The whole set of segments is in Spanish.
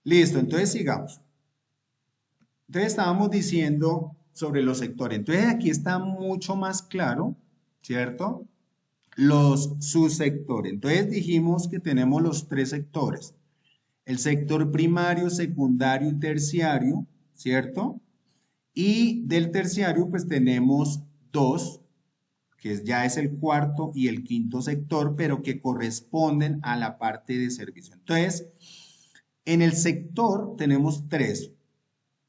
Listo, entonces sigamos. Entonces estábamos diciendo sobre los sectores. Entonces aquí está mucho más claro, ¿cierto? Los subsectores. Entonces dijimos que tenemos los tres sectores. El sector primario, secundario y terciario, ¿cierto? Y del terciario pues tenemos dos, ya es el cuarto y el quinto sector, pero que corresponden a la parte de servicio. Entonces, en el sector tenemos tres,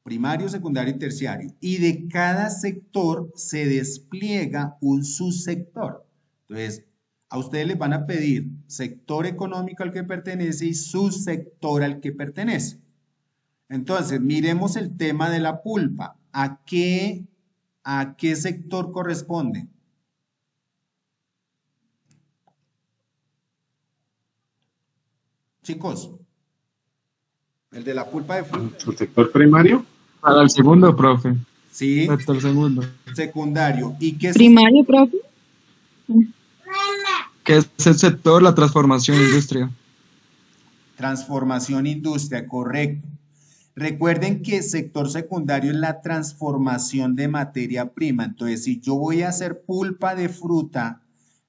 primario, secundario y terciario, y de cada sector se despliega un subsector. Entonces, a ustedes les van a pedir sector económico al que pertenece y subsector al que pertenece. Entonces, miremos el tema de la pulpa. ¿A qué sector corresponde? Chicos, el de la pulpa de fruta. Su sector primario, Para el segundo, profe. Sí, Sector segundo. secundario. ¿Y qué es Primario, profe. ¿Qué es el sector? La transformación industria. transformación industria? Correcto. Recuerden que sector secundario es la transformación de materia prima. Entonces, si yo voy a hacer pulpa de fruta,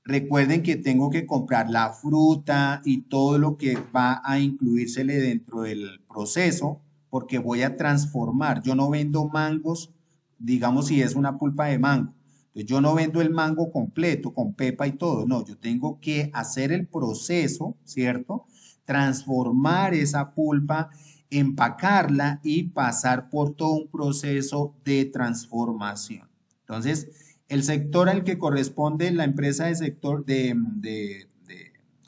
recuerden que tengo que comprar la fruta y todo lo que va a incluírsele dentro del proceso, porque voy a transformar. Yo no vendo mangos, digamos si es una pulpa de mango. Entonces, yo no vendo el mango completo, con pepa y todo. No, yo tengo que hacer el proceso, ¿cierto? Transformar esa pulpa, empacarla y pasar por todo un proceso de transformación. Entonces, el sector al que corresponde la empresa de sector de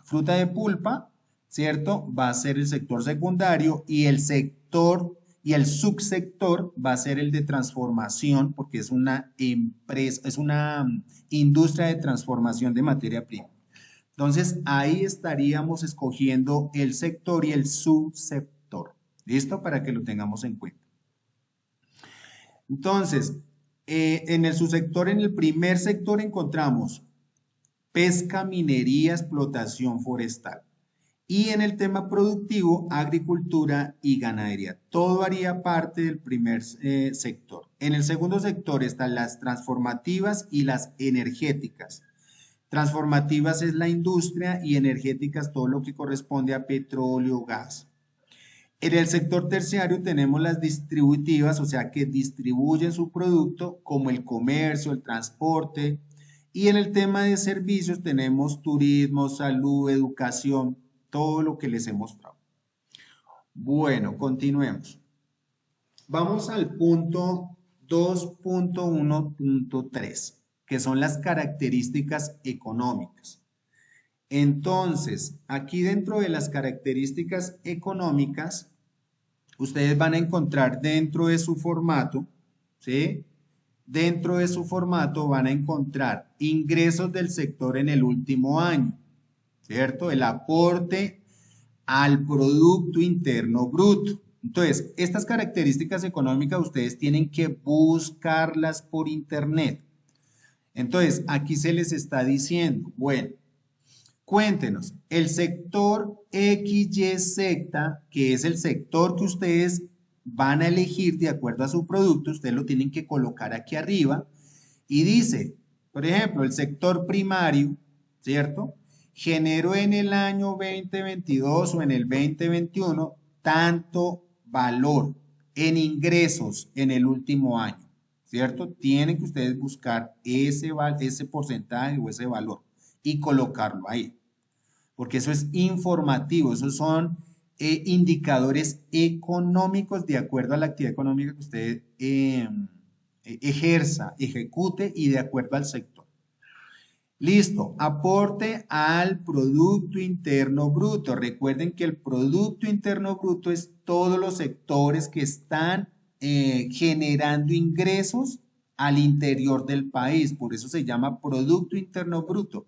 fruta de pulpa, ¿cierto? Va a ser el sector secundario y el sector y el subsector va a ser el de transformación porque es una empresa, es una industria de transformación de materia prima. Entonces, ahí estaríamos escogiendo el sector y el subsector. ¿Listo? Para que lo tengamos en cuenta. Entonces, en el subsector, en el primer sector encontramos pesca, minería, explotación forestal. Y en el tema productivo, agricultura y ganadería. Todo haría parte del primer sector. En el segundo sector están las transformativas y las energéticas. Transformativas es la industria y energéticas todo lo que corresponde a petróleo, gas. En el sector terciario tenemos las distributivas, o sea, que distribuyen su producto, como el comercio, el transporte. Y en el tema de servicios tenemos turismo, salud, educación, todo lo que les he mostrado. Bueno, continuemos. Vamos al punto 2.1.3, que son las características económicas. Entonces, aquí dentro de las características económicas, ustedes van a encontrar dentro de su formato, ¿sí? Dentro de su formato van a encontrar ingresos del sector en el último año, ¿cierto? El aporte al Producto Interno Bruto. Entonces, estas características económicas ustedes tienen que buscarlas por internet. Entonces, aquí se les está diciendo, bueno, cuéntenos, el sector XYZ, que es el sector que ustedes van a elegir de acuerdo a su producto, ustedes lo tienen que colocar aquí arriba y dice, por ejemplo, el sector primario, ¿cierto? Generó en el año 2022 o en el 2021 tanto valor en ingresos en el último año, ¿cierto? Tienen que ustedes buscar ese porcentaje o ese valor y colocarlo ahí porque eso es informativo, esos son indicadores económicos de acuerdo a la actividad económica que usted ejerza, ejecute y de acuerdo al sector. Listo, aporte al Producto Interno Bruto. Recuerden que el Producto Interno Bruto es todos los sectores que están generando ingresos al interior del país, por eso se llama Producto Interno Bruto.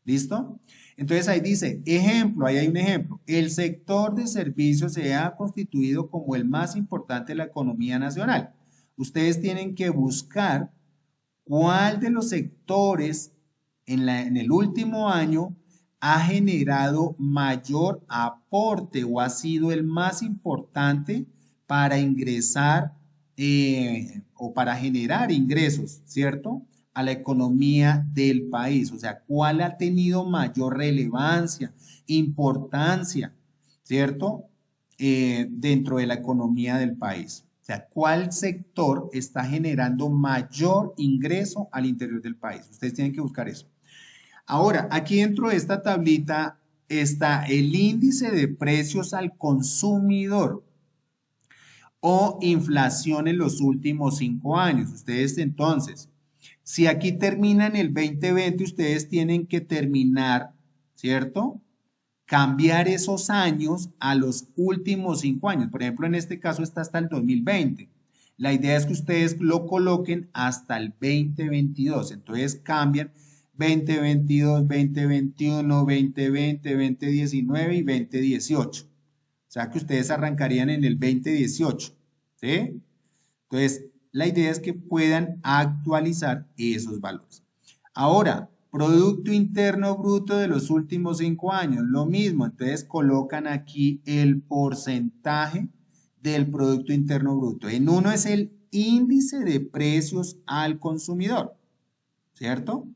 ¿Listo? Entonces ahí dice, ejemplo, ahí hay un ejemplo. El sector de servicios se ha constituido como el más importante de la economía nacional. Ustedes tienen que buscar cuál de los sectores en el último año ha generado mayor aporte o ha sido el más importante para ingresar o para generar ingresos, ¿cierto? A la economía del país. O sea, ¿cuál ha tenido mayor relevancia, importancia, ¿cierto? Dentro de la economía del país. O sea, ¿cuál sector está generando mayor ingreso al interior del país? Ustedes tienen que buscar eso. Ahora, aquí dentro de esta tablita está el índice de precios al consumidor o inflación en los últimos 5 años. Ustedes entonces, si aquí terminan el 2020, ustedes tienen que terminar, ¿cierto? Cambiar esos años a los últimos 5 años. Por ejemplo, en este caso está hasta el 2020. La idea es que ustedes lo coloquen hasta el 2022. Entonces cambian 2022, 2021, 2020, 2019 y 2018. O sea que ustedes arrancarían en el 2018, ¿sí? Entonces, la idea es que puedan actualizar esos valores. Ahora, Producto Interno Bruto de los últimos 5 años, lo mismo. Entonces, colocan aquí el porcentaje del Producto Interno Bruto. En uno es el índice de precios al consumidor, ¿cierto?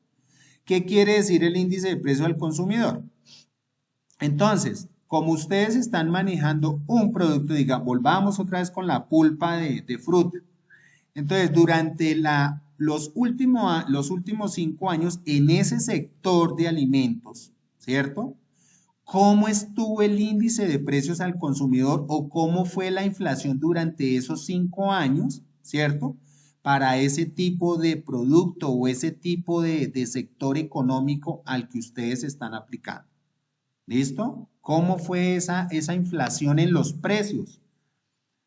¿Qué quiere decir el índice de precios al consumidor? Entonces, como ustedes están manejando un producto, diga, volvamos otra vez con la pulpa de fruta. Entonces, durante los últimos 5 años, en ese sector de alimentos, ¿cierto? ¿Cómo estuvo el índice de precios al consumidor o cómo fue la inflación durante esos 5 años, ¿cierto? Para ese tipo de producto o ese tipo de sector económico al que ustedes están aplicando. ¿Listo? ¿Cómo fue esa inflación en los precios?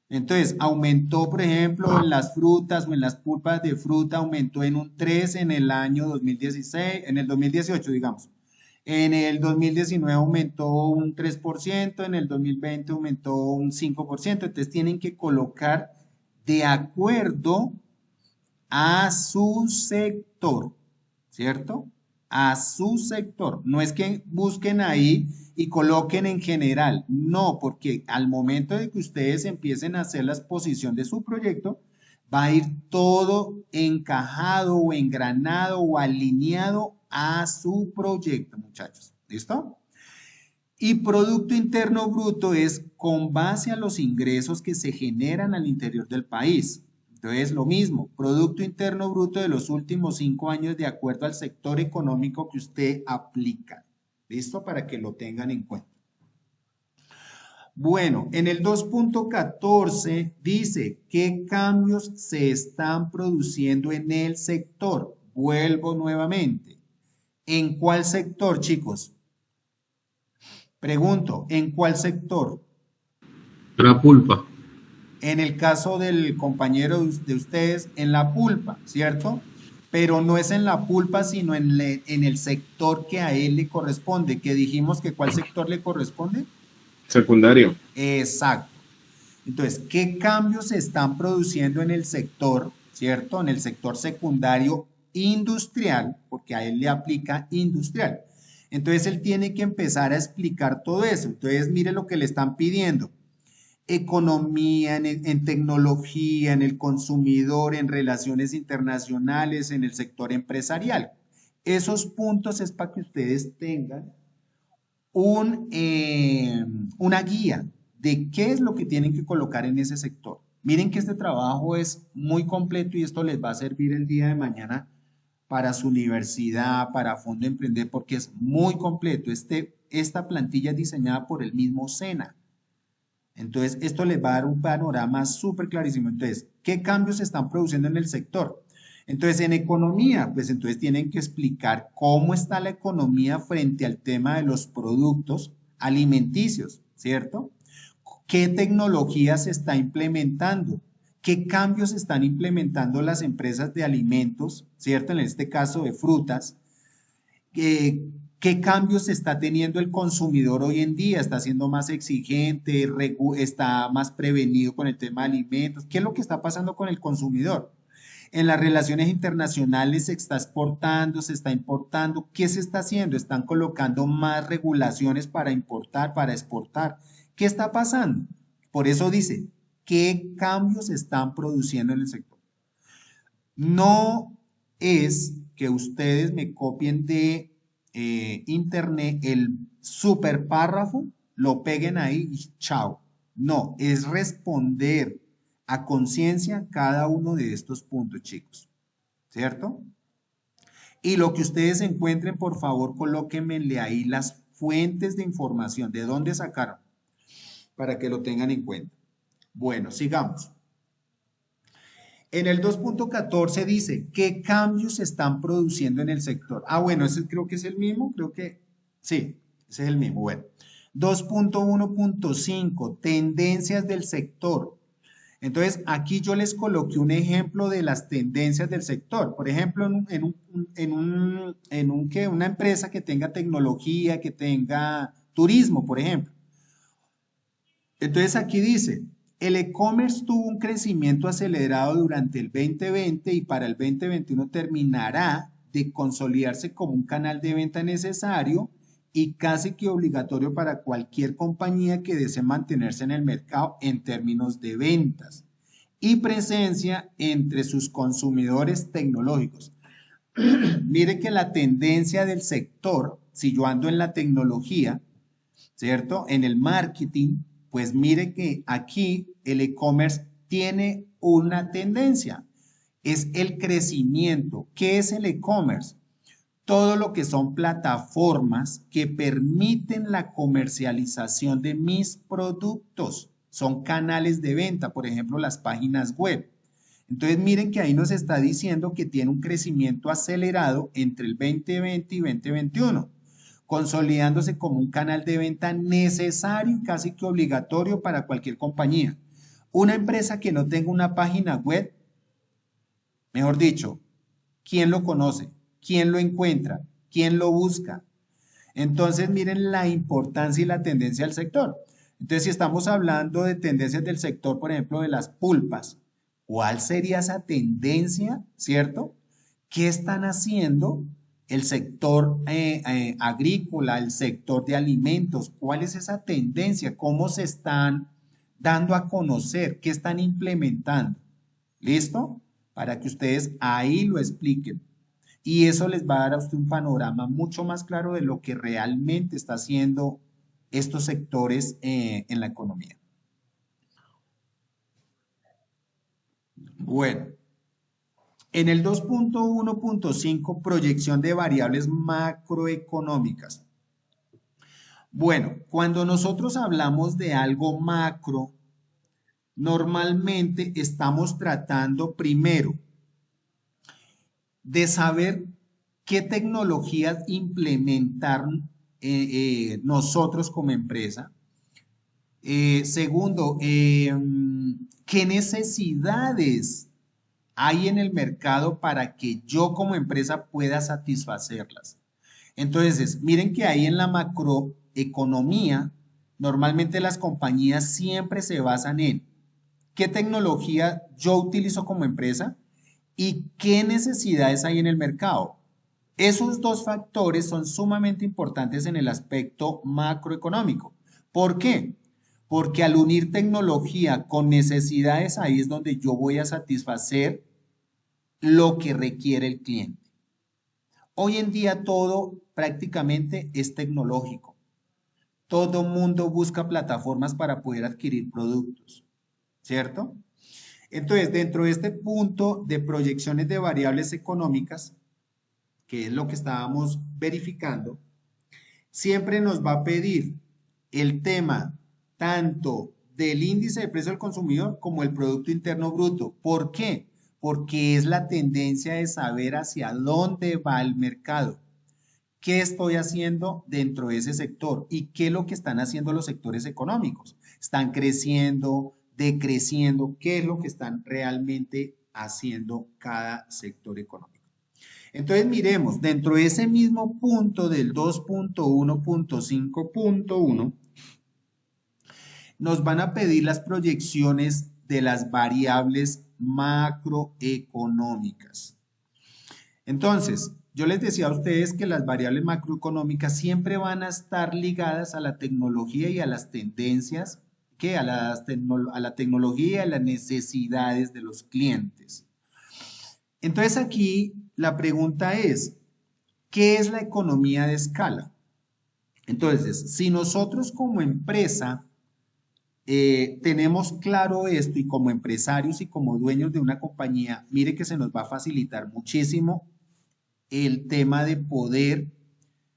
Entonces, aumentó, por ejemplo, en las frutas o en las pulpas de fruta, aumentó en un 3 en el año 2016, en el 2018, digamos. En el 2019 aumentó un 3%, en el 2020 aumentó un 5%. Entonces, tienen que colocar de acuerdo a su sector, ¿cierto? A su sector. No es que busquen ahí y coloquen en general, no, porque al momento de que ustedes empiecen a hacer la exposición de su proyecto, va a ir todo encajado o engranado o alineado a su proyecto, muchachos. ¿Listo? Y Producto Interno Bruto es con base a los ingresos que se generan al interior del país. Entonces, lo mismo, Producto Interno Bruto de los últimos 5 años de acuerdo al sector económico que usted aplica. ¿Listo? Para que lo tengan en cuenta. Bueno, en el 2.14 dice, ¿qué cambios se están produciendo en el sector? Vuelvo nuevamente. ¿En cuál sector, chicos? Pregunto, ¿en cuál sector? La pulpa. En el caso del compañero de ustedes, en la pulpa, ¿cierto? Pero no es en la pulpa, sino en el sector que a él le corresponde, que dijimos que ¿cuál sector le corresponde? Secundario. Exacto. Entonces, ¿qué cambios se están produciendo en el sector, ¿cierto? En el sector secundario industrial, porque a él le aplica industrial. Entonces, él tiene que empezar a explicar todo eso. Entonces, mire lo que le están pidiendo. Economía, en tecnología, en el consumidor, en relaciones internacionales, en el sector empresarial. Esos puntos es para que ustedes tengan una guía de qué es lo que tienen que colocar en ese sector. Miren que este trabajo es muy completo y esto les va a servir el día de mañana para su universidad, para Fondo Emprender, porque es muy completo. Esta plantilla es diseñada por el mismo SENA. Entonces, esto les va a dar un panorama súper clarísimo. Entonces, ¿qué cambios se están produciendo en el sector? Entonces, en economía, pues entonces tienen que explicar cómo está la economía frente al tema de los productos alimenticios, ¿cierto? ¿Qué tecnología se está implementando? ¿Qué cambios están implementando las empresas de alimentos, ¿cierto? En este caso de frutas. ¿Qué cambios está teniendo el consumidor hoy en día? ¿Está siendo más exigente? ¿Está más prevenido con el tema de alimentos? ¿Qué es lo que está pasando con el consumidor? En las relaciones internacionales se está exportando, se está importando. ¿Qué se está haciendo? Están colocando más regulaciones para importar, para exportar. ¿Qué está pasando? Por eso dice, ¿qué cambios se están produciendo en el sector? No es que ustedes me copien de internet el super párrafo, lo peguen ahí y chao. No, es responder a conciencia cada uno de estos puntos, chicos. ¿Cierto? Y lo que ustedes encuentren, por favor, colóquenmele ahí las fuentes de información, de dónde sacaron, para que lo tengan en cuenta. Bueno, sigamos. En el 2.14 dice, ¿qué cambios se están produciendo en el sector? Ah, bueno, ese creo que es el mismo, creo que sí, ese es el mismo. Bueno, 2.1.5, tendencias del sector. Entonces, aquí yo les coloqué un ejemplo de las tendencias del sector. Por ejemplo, una empresa que tenga tecnología, que tenga turismo, por ejemplo. Entonces, aquí dice, el e-commerce tuvo un crecimiento acelerado durante el 2020 y para el 2021 terminará de consolidarse como un canal de venta necesario y casi que obligatorio para cualquier compañía que desee mantenerse en el mercado en términos de ventas y presencia entre sus consumidores tecnológicos. Mire que la tendencia del sector, si yo ando en la tecnología, ¿cierto? En el marketing, pues mire que aquí el e-commerce tiene una tendencia, es el crecimiento. ¿Qué es el e-commerce? Todo lo que son plataformas que permiten la comercialización de mis productos. Son canales de venta, por ejemplo, las páginas web. Entonces, miren que ahí nos está diciendo que tiene un crecimiento acelerado entre el 2020 y 2021, consolidándose como un canal de venta necesario y casi que obligatorio para cualquier compañía. Una empresa que no tenga una página web, mejor dicho, ¿quién lo conoce? ¿Quién lo encuentra? ¿Quién lo busca? Entonces, miren la importancia y la tendencia del sector. Entonces, si estamos hablando de tendencias del sector, por ejemplo, de las pulpas, ¿cuál sería esa tendencia, cierto? ¿Qué están haciendo el sector agrícola, el sector de alimentos? ¿Cuál es esa tendencia? ¿Cómo se están dando a conocer? ¿Qué están implementando? ¿Listo? Para que ustedes ahí lo expliquen. Y eso les va a dar a usted un panorama mucho más claro de lo que realmente está haciendo estos sectores en la economía. Bueno, en el 2.1.5, proyección de variables macroeconómicas. Bueno, cuando nosotros hablamos de algo macro, normalmente estamos tratando primero de saber qué tecnologías implementar nosotros como empresa. Segundo, qué necesidades hay en el mercado para que yo como empresa pueda satisfacerlas. Entonces, miren que ahí en la macroeconomía, normalmente las compañías siempre se basan en qué tecnología yo utilizo como empresa y qué necesidades hay en el mercado. Esos dos factores son sumamente importantes en el aspecto macroeconómico. ¿Por qué? Porque al unir tecnología con necesidades, ahí es donde yo voy a satisfacer lo que requiere el cliente. Hoy en día todo prácticamente es tecnológico. Todo mundo busca plataformas para poder adquirir productos, ¿cierto? Entonces, dentro de este punto de proyecciones de variables económicas, que es lo que estábamos verificando, siempre nos va a pedir el tema tanto del índice de precio del consumidor como el Producto Interno Bruto. ¿Por qué? Porque es la tendencia de saber hacia dónde va el mercado. ¿Qué estoy haciendo dentro de ese sector? ¿Y qué es lo que están haciendo los sectores económicos? ¿Están creciendo, decreciendo? ¿Qué es lo que están realmente haciendo cada sector económico? Entonces miremos, dentro de ese mismo punto del 2.1.5.1, nos van a pedir las proyecciones de las variables macroeconómicas. Entonces, yo les decía a ustedes que las variables macroeconómicas siempre van a estar ligadas a la tecnología y a las tendencias, que a la tecnología y a las necesidades de los clientes. Entonces aquí la pregunta es, ¿qué es la economía de escala? Entonces, si nosotros como empresa tenemos claro esto y como empresarios y como dueños de una compañía, mire que se nos va a facilitar muchísimo el tema de poder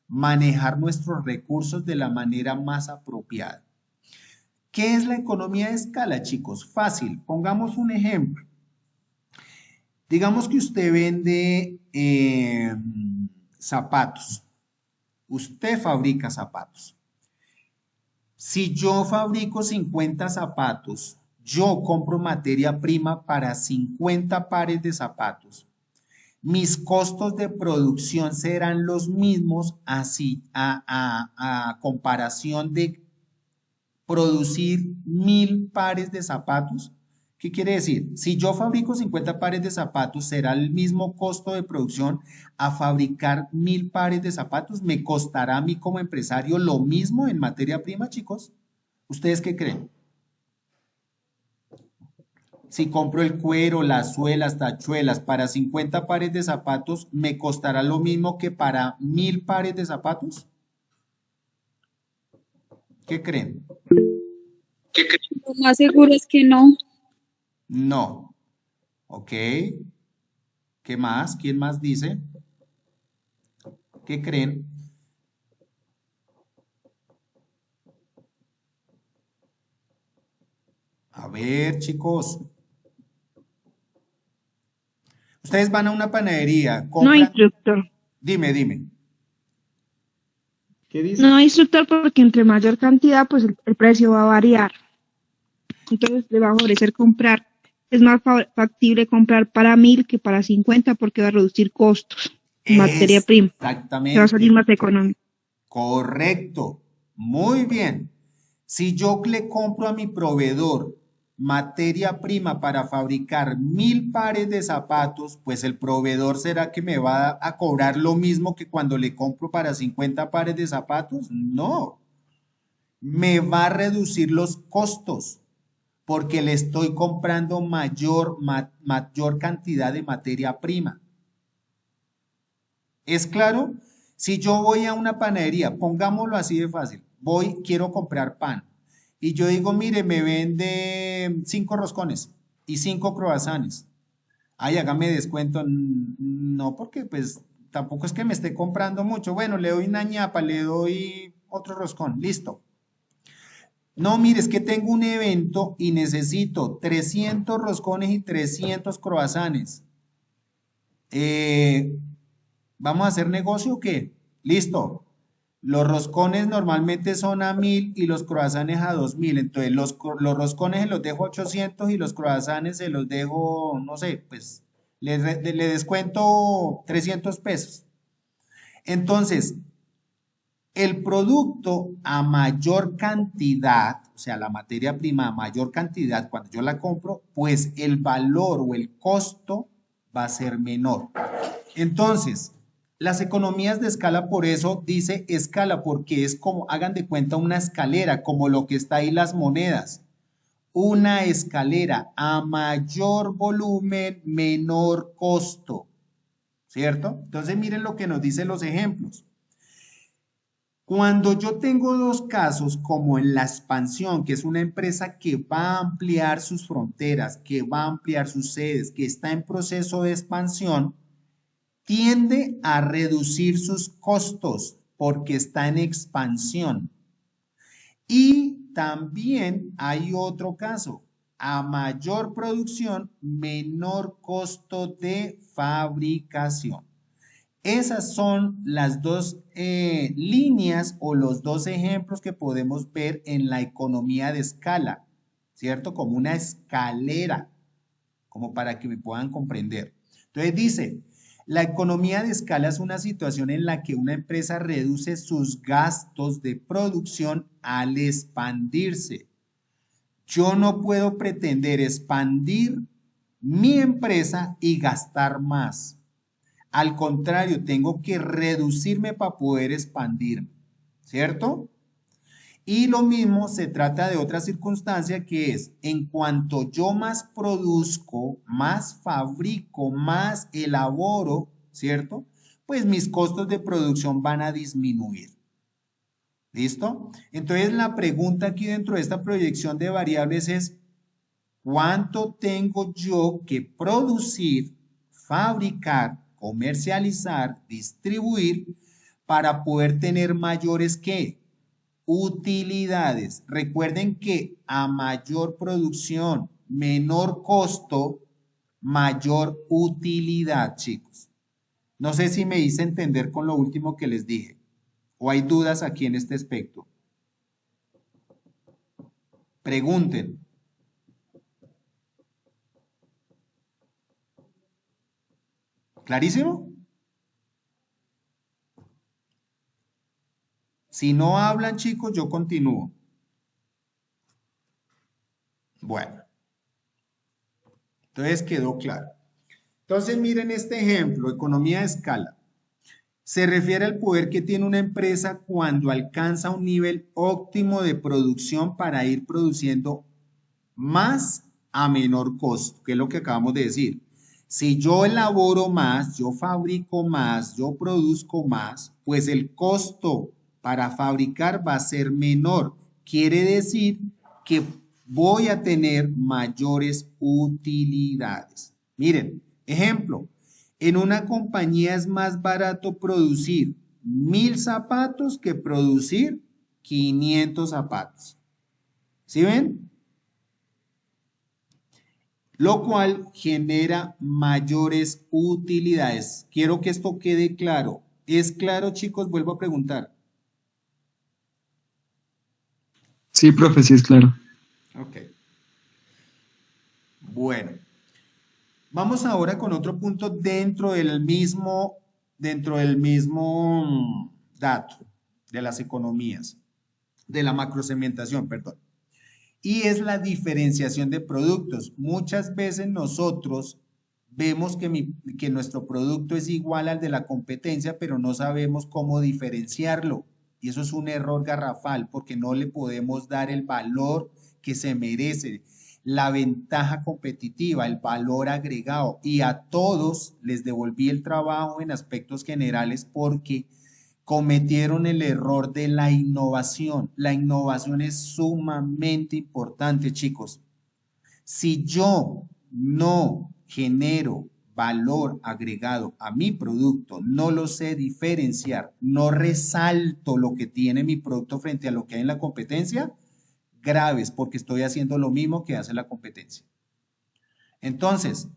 manejar nuestros recursos de la manera más apropiada. ¿Qué es la economía de escala, chicos? Fácil, pongamos un ejemplo. Digamos que usted vende zapatos. Usted fabrica zapatos. Si yo fabrico 50 zapatos, yo compro materia prima para 50 pares de zapatos. Mis costos de producción serán los mismos así a comparación de producir 1000 pares de zapatos. ¿Qué quiere decir? Si yo fabrico 50 pares de zapatos, será el mismo costo de producción a fabricar 1000 pares de zapatos. ¿Me costará a mí como empresario lo mismo en materia prima, chicos? ¿Ustedes qué creen? Si compro el cuero, las suelas, tachuelas para 50 pares de zapatos, ¿me costará lo mismo que para 1000 pares de zapatos? ¿Qué creen? Lo más seguro es que no. No. ¿Ok? ¿Qué más? ¿Quién más dice? ¿Qué creen? A ver, chicos. Ustedes van a una panadería, No, compran... instructor. Dime. ¿Qué dice? No, instructor, porque entre mayor cantidad, pues el precio va a variar. Entonces le va a favorecer comprar. Es más factible comprar para 1000 que para 50 porque va a reducir costos en materia prima. Te va a salir Exactamente. más económico. Correcto. Muy bien. Si yo le compro a mi proveedor materia prima para fabricar 1000 pares de zapatos, pues el proveedor será que me va a cobrar lo mismo que cuando le compro para 50 pares de zapatos. No, me va a reducir los costos porque le estoy comprando mayor cantidad de materia prima. ¿Es claro? Si yo voy a una panadería, pongámoslo así de fácil, quiero comprar pan y yo digo, mire, me vende 5 roscones y 5 croissants. Ay, hágame descuento. No, porque pues tampoco es que me esté comprando mucho. Bueno, le doy una ñapa, le doy otro roscón, listo. No, mire, es que tengo un evento y necesito 300 roscones y 300 croissants. ¿Vamos a hacer negocio o qué? Listo. Los roscones normalmente son a 1000 y los croissants a 2000. Entonces, los roscones se los dejo a 800 y los croissants se los dejo, no sé, pues le descuento 300 pesos. Entonces, el producto a mayor cantidad, o sea, la materia prima a mayor cantidad, cuando yo la compro, pues el valor o el costo va a ser menor. Entonces, las economías de escala, por eso dice escala, porque es como, hagan de cuenta, una escalera, como lo que está ahí las monedas. Una escalera a mayor volumen, menor costo, ¿cierto? Entonces, miren lo que nos dicen los ejemplos. Cuando yo tengo dos casos, como en la expansión, que es una empresa que va a ampliar sus fronteras, que va a ampliar sus sedes, que está en proceso de expansión, tiende a reducir sus costos porque está en expansión. Y también hay otro caso, a mayor producción, menor costo de fabricación. Esas son las dos líneas o los dos ejemplos que podemos ver en la economía de escala, ¿cierto? Como una escalera, como para que me puedan comprender. Entonces dice, la economía de escala es una situación en la que una empresa reduce sus gastos de producción al expandirse. Yo no puedo pretender expandir mi empresa y gastar más. Al contrario, tengo que reducirme para poder expandirme, ¿cierto? Y lo mismo se trata de otra circunstancia que es, en cuanto yo más produzco, más fabrico, más elaboro, ¿cierto? Pues mis costos de producción van a disminuir. ¿Listo? Entonces la pregunta aquí dentro de esta proyección de variables es, ¿cuánto tengo yo que producir, fabricar, comercializar, distribuir para poder tener mayores ¿qué? Utilidades. Recuerden que a mayor producción, menor costo, mayor utilidad, chicos. No sé si me hice entender con lo último que les dije. ¿O hay dudas aquí en este aspecto? Pregunten. ¿Clarísimo? Si no hablan, chicos, yo continúo. Bueno, entonces quedó claro. Entonces miren este ejemplo, economía de escala. Se refiere al poder que tiene una empresa cuando alcanza un nivel óptimo de producción para ir produciendo más a menor costo, que es lo que acabamos de decir. Si yo elaboro más, yo fabrico más, yo produzco más, pues el costo para fabricar va a ser menor. Quiere decir que voy a tener mayores utilidades. Miren, ejemplo, en una compañía es más barato producir 1000 zapatos que producir 500 zapatos. ¿Sí ven? Lo cual genera mayores utilidades. Quiero que esto quede claro. ¿Es claro, chicos? Vuelvo a preguntar. Sí, profe, sí es claro. Ok. Bueno. Vamos ahora con otro punto dentro del mismo dato de las economías, de la macrosegmentación, perdón. Y es la diferenciación de productos. Muchas veces nosotros vemos que nuestro producto es igual al de la competencia, pero no sabemos cómo diferenciarlo. Y eso es un error garrafal porque no le podemos dar el valor que se merece, la ventaja competitiva, el valor agregado. Y a todos les devolví el trabajo en aspectos generales porque cometieron el error de la innovación. La innovación es sumamente importante, chicos. Si yo no genero valor agregado a mi producto, no lo sé diferenciar, no resalto lo que tiene mi producto frente a lo que hay en la competencia, graves, porque estoy haciendo lo mismo que hace la competencia. Entonces,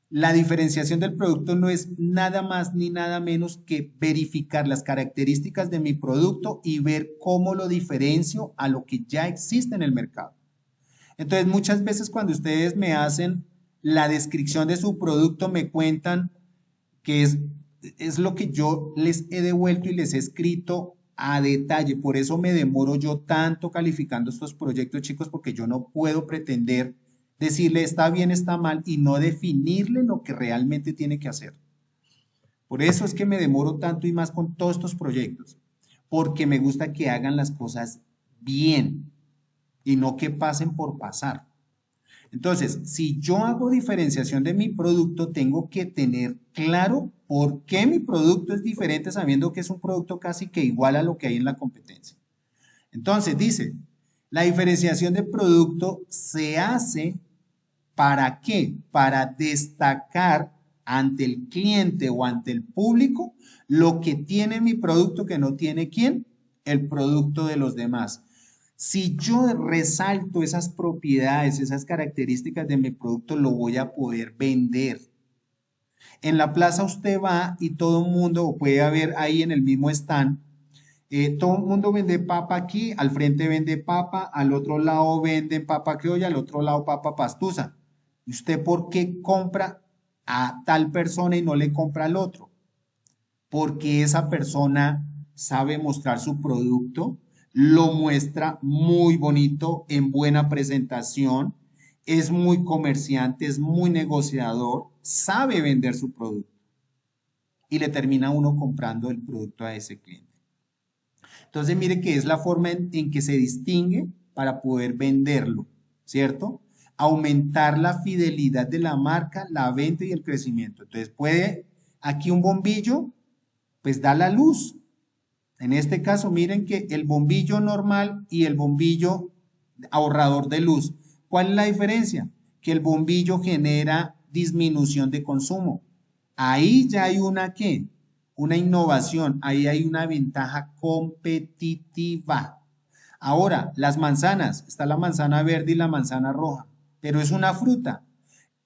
la diferenciación del producto no es nada más ni nada menos que verificar las características de mi producto y ver cómo lo diferencio a lo que ya existe en el mercado. Entonces, muchas veces cuando ustedes me hacen la descripción de su producto, me cuentan que es lo que yo les he devuelto y les he escrito a detalle. Por eso me demoro yo tanto calificando estos proyectos, chicos, porque yo no puedo pretender decirle está bien, está mal y no definirle lo que realmente tiene que hacer. Por eso es que me demoro tanto y más con todos estos proyectos, porque me gusta que hagan las cosas bien y no que pasen por pasar. Entonces, si yo hago diferenciación de mi producto, tengo que tener claro por qué mi producto es diferente, sabiendo que es un producto casi que igual a lo que hay en la competencia. Entonces, dice, la diferenciación de producto se hace ¿para qué? Para destacar ante el cliente o ante el público lo que tiene mi producto que no tiene ¿quién? El producto de los demás. Si yo resalto esas propiedades, esas características de mi producto, lo voy a poder vender. En la plaza usted va y todo el mundo, o puede haber ahí en el mismo stand, todo el mundo vende papa aquí, al frente vende papa, al otro lado venden papa criolla, al otro lado papa pastusa. ¿Y usted por qué compra a tal persona y no le compra al otro? Porque esa persona sabe mostrar su producto, lo muestra muy bonito, en buena presentación, es muy comerciante, es muy negociador, sabe vender su producto y le termina uno comprando el producto a ese cliente. Entonces, mire que es la forma en que se distingue para poder venderlo, ¿cierto? Aumentar la fidelidad de la marca, la venta y el crecimiento. Entonces, puede, aquí un bombillo, pues da la luz. En este caso, miren que el bombillo normal y el bombillo ahorrador de luz. ¿Cuál es la diferencia? Que el bombillo genera disminución de consumo. Ahí ya hay una ¿qué? Una innovación, ahí hay una ventaja competitiva. Ahora, las manzanas, está la manzana verde y la manzana roja, pero es una fruta.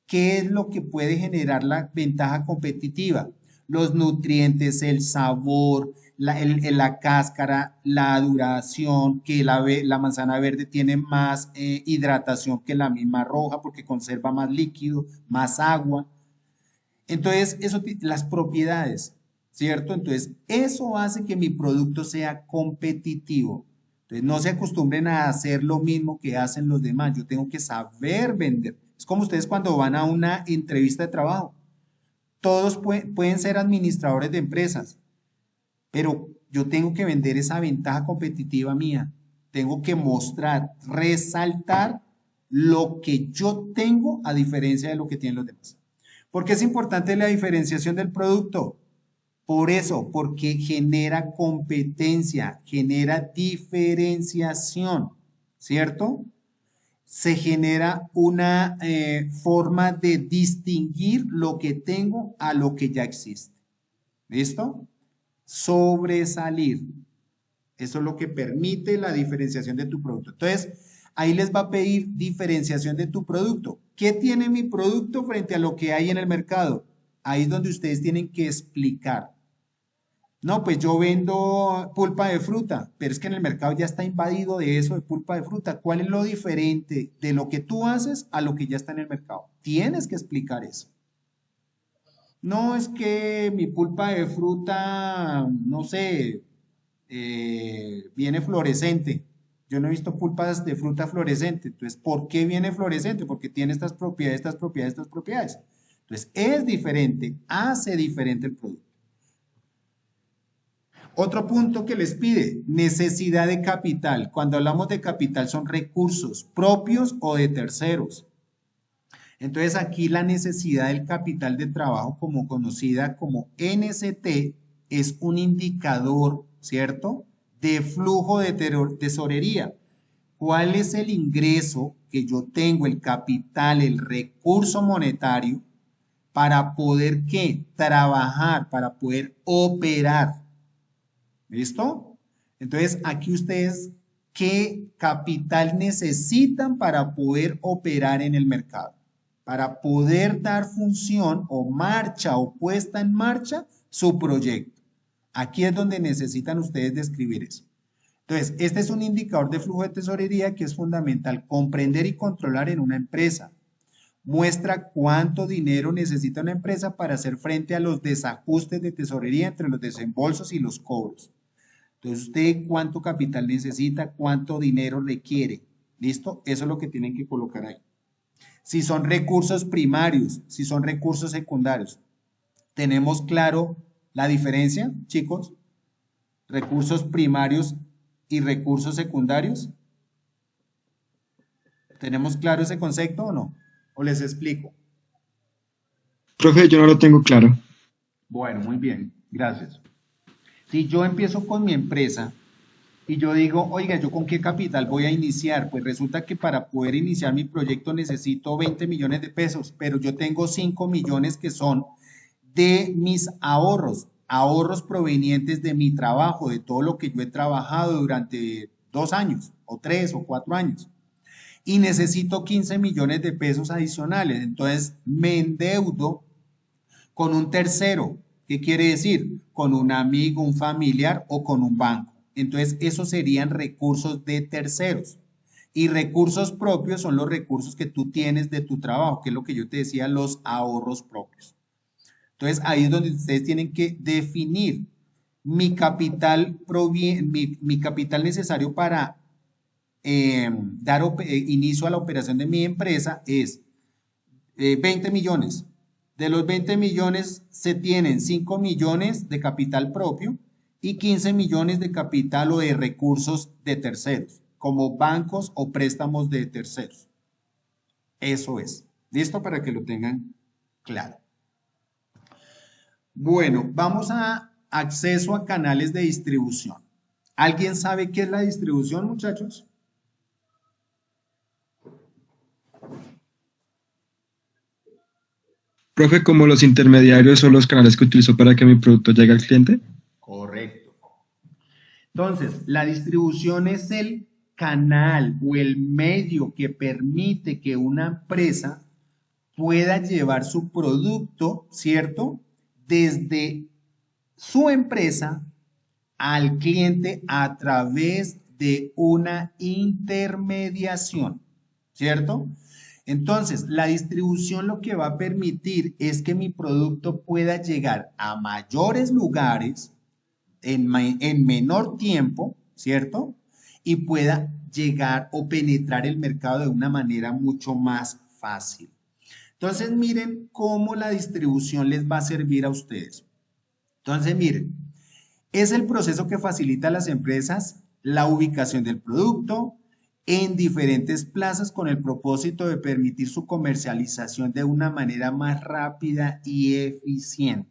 ¿Qué es lo que puede generar la ventaja competitiva? Los nutrientes, el sabor, la cáscara, la duración, que la manzana verde tiene más hidratación que la misma roja porque conserva más líquido, más agua. Entonces, las propiedades, ¿cierto? Entonces, eso hace que mi producto sea competitivo. Entonces, no se acostumbren a hacer lo mismo que hacen los demás. Yo tengo que saber vender. Es como ustedes cuando van a una entrevista de trabajo. Todos pueden ser administradores de empresas, pero yo tengo que vender esa ventaja competitiva mía. Tengo que mostrar, resaltar lo que yo tengo a diferencia de lo que tienen los demás. ¿Por qué es importante la diferenciación del producto? Por eso, porque genera competencia, genera diferenciación, ¿cierto? Se genera una forma de distinguir lo que tengo a lo que ya existe. ¿Listo? Sobresalir. Eso es lo que permite la diferenciación de tu producto. Entonces, ahí les va a pedir diferenciación de tu producto. ¿Qué tiene mi producto frente a lo que hay en el mercado? Ahí es donde ustedes tienen que explicar. No, pues yo vendo pulpa de fruta, pero es que en el mercado ya está invadido de eso, de pulpa de fruta. ¿Cuál es lo diferente de lo que tú haces a lo que ya está en el mercado? Tienes que explicar eso. No es que mi pulpa de fruta, no sé, viene fluorescente. Yo no he visto pulpas de fruta fluorescente. Entonces, ¿por qué viene fluorescente? Porque tiene estas propiedades, estas propiedades, estas propiedades. Entonces, es diferente, hace diferente el producto. Otro punto que les pide, necesidad de capital. Cuando hablamos de capital son recursos propios o de terceros. Entonces aquí la necesidad del capital de trabajo, como conocida como NCT, es un indicador, ¿cierto? De flujo de tesorería. ¿Cuál es el ingreso que yo tengo, el capital, el recurso monetario para poder ¿qué? Trabajar, para poder operar. ¿Listo? Entonces, aquí ustedes, ¿qué capital necesitan para poder operar en el mercado? Para poder dar función o marcha o puesta en marcha su proyecto. Aquí es donde necesitan ustedes describir eso. Entonces, este es un indicador de flujo de tesorería que es fundamental comprender y controlar en una empresa. Muestra cuánto dinero necesita una empresa para hacer frente a los desajustes de tesorería entre los desembolsos y los cobros. Entonces, usted cuánto capital necesita, cuánto dinero requiere. ¿Listo? Eso es lo que tienen que colocar ahí. Si son recursos primarios, si son recursos secundarios. ¿Tenemos claro la diferencia, chicos? Recursos primarios y recursos secundarios. ¿Tenemos claro ese concepto o no? ¿O les explico? Profe, yo no lo tengo claro. Bueno, muy bien, gracias. Si yo empiezo con mi empresa y yo digo, oiga, ¿yo con qué capital voy a iniciar? Pues resulta que para poder iniciar mi proyecto necesito 20 millones de pesos, pero yo tengo 5 millones que son de mis ahorros, ahorros provenientes de mi trabajo, de todo lo que yo he trabajado durante 2 años, o 3 o 4 años. Y necesito 15 millones de pesos adicionales. Entonces me endeudo con un tercero. ¿Qué quiere decir? Con un amigo, un familiar o con un banco. Entonces, esos serían recursos de terceros. Y recursos propios son los recursos que tú tienes de tu trabajo, que es lo que yo te decía, los ahorros propios. Entonces, ahí es donde ustedes tienen que definir mi capital necesario para dar inicio a la operación de mi empresa es 20 millones. De los 20 millones se tienen 5 millones de capital propio y 15 millones de capital o de recursos de terceros, como bancos o préstamos de terceros. Eso es. ¿Listo? Para que lo tengan claro. Bueno, vamos a acceso a canales de distribución. ¿Alguien sabe qué es la distribución, muchachos? Profe, como los intermediarios son los canales que utilizo para que mi producto llegue al cliente. Correcto. Entonces, la distribución es el canal o el medio que permite que una empresa pueda llevar su producto, ¿cierto? Desde su empresa al cliente a través de una intermediación, ¿cierto? Entonces, la distribución lo que va a permitir es que mi producto pueda llegar a mayores lugares en menor tiempo, ¿cierto? Y pueda llegar o penetrar el mercado de una manera mucho más fácil. Entonces, miren cómo la distribución les va a servir a ustedes. Entonces, miren, es el proceso que facilita a las empresas la ubicación del producto en diferentes plazas con el propósito de permitir su comercialización de una manera más rápida y eficiente.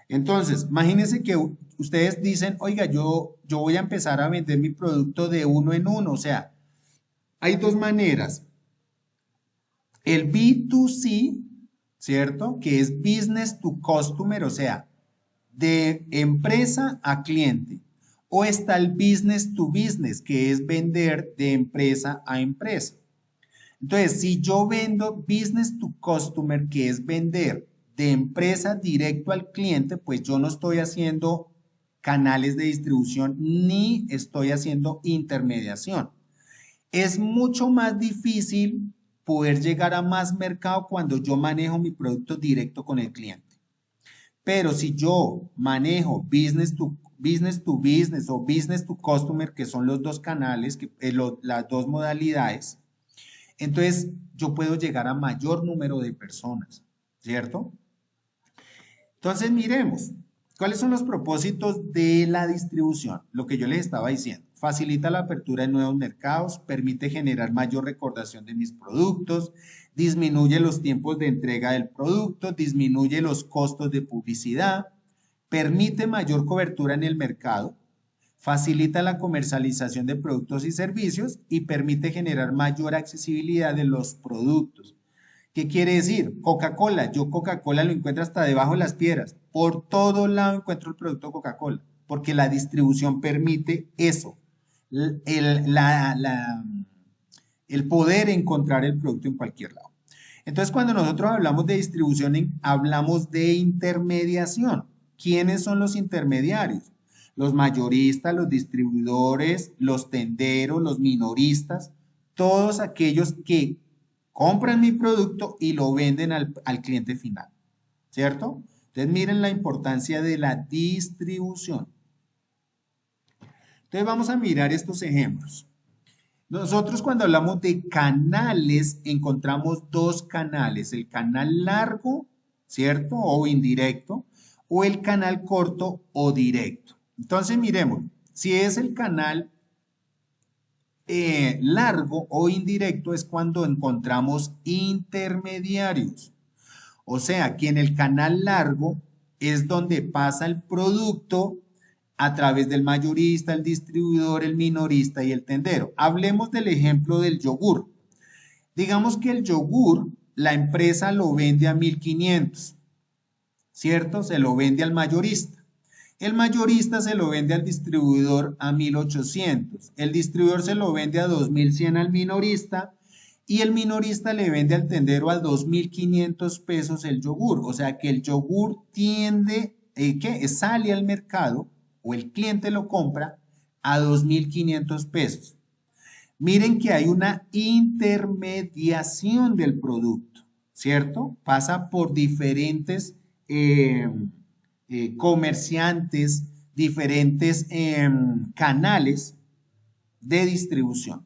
Entonces, imagínense que ustedes dicen, oiga, yo voy a empezar a vender mi producto de uno en uno. O sea, hay dos maneras. El B2C, ¿cierto? Que es business to customer, o sea, de empresa a cliente. O está el business to business, que es vender de empresa a empresa. Entonces, si yo vendo business to customer, que es vender de empresa directo al cliente, pues yo no estoy haciendo canales de distribución ni estoy haciendo intermediación. Es mucho más difícil poder llegar a más mercado cuando yo manejo mi producto directo con el cliente. Pero si yo manejo business to business o business to customer, que son los dos canales, las dos modalidades, entonces yo puedo llegar a mayor número de personas, ¿cierto? Entonces miremos, ¿cuáles son los propósitos de la distribución? Lo que yo les estaba diciendo, facilita la apertura de nuevos mercados, permite generar mayor recordación de mis productos, disminuye los tiempos de entrega del producto, disminuye los costos de publicidad, permite mayor cobertura en el mercado, facilita la comercialización de productos y servicios y permite generar mayor accesibilidad de los productos. ¿Qué quiere decir? Coca-Cola. Yo Coca-Cola lo encuentro hasta debajo de las piedras. Por todo lado encuentro el producto Coca-Cola, porque la distribución permite eso. El poder encontrar el producto en cualquier lado. Entonces, cuando nosotros hablamos de distribución, hablamos de intermediación. ¿Quiénes son los intermediarios? Los mayoristas, los distribuidores, los tenderos, los minoristas, todos aquellos que compran mi producto y lo venden al cliente final, ¿cierto? Entonces miren la importancia de la distribución. Entonces vamos a mirar estos ejemplos. Nosotros cuando hablamos de canales encontramos dos canales, el canal largo, ¿cierto? O indirecto, o el canal corto o directo. Entonces miremos, si es el canal largo o indirecto es cuando encontramos intermediarios. O sea, que en el canal largo es donde pasa el producto a través del mayorista, el distribuidor, el minorista y el tendero. Hablemos del ejemplo del yogur. Digamos que el yogur, la empresa lo vende a 1.500, ¿cierto? Se lo vende al mayorista. El mayorista se lo vende al distribuidor a 1.800. El distribuidor se lo vende a 2.100 al minorista y el minorista le vende al tendero a 2.500 pesos el yogur. O sea que el yogur sale al mercado o el cliente lo compra a 2.500 pesos. Miren que hay una intermediación del producto, ¿cierto? Pasa por diferentes comerciantes, diferentes canales de distribución.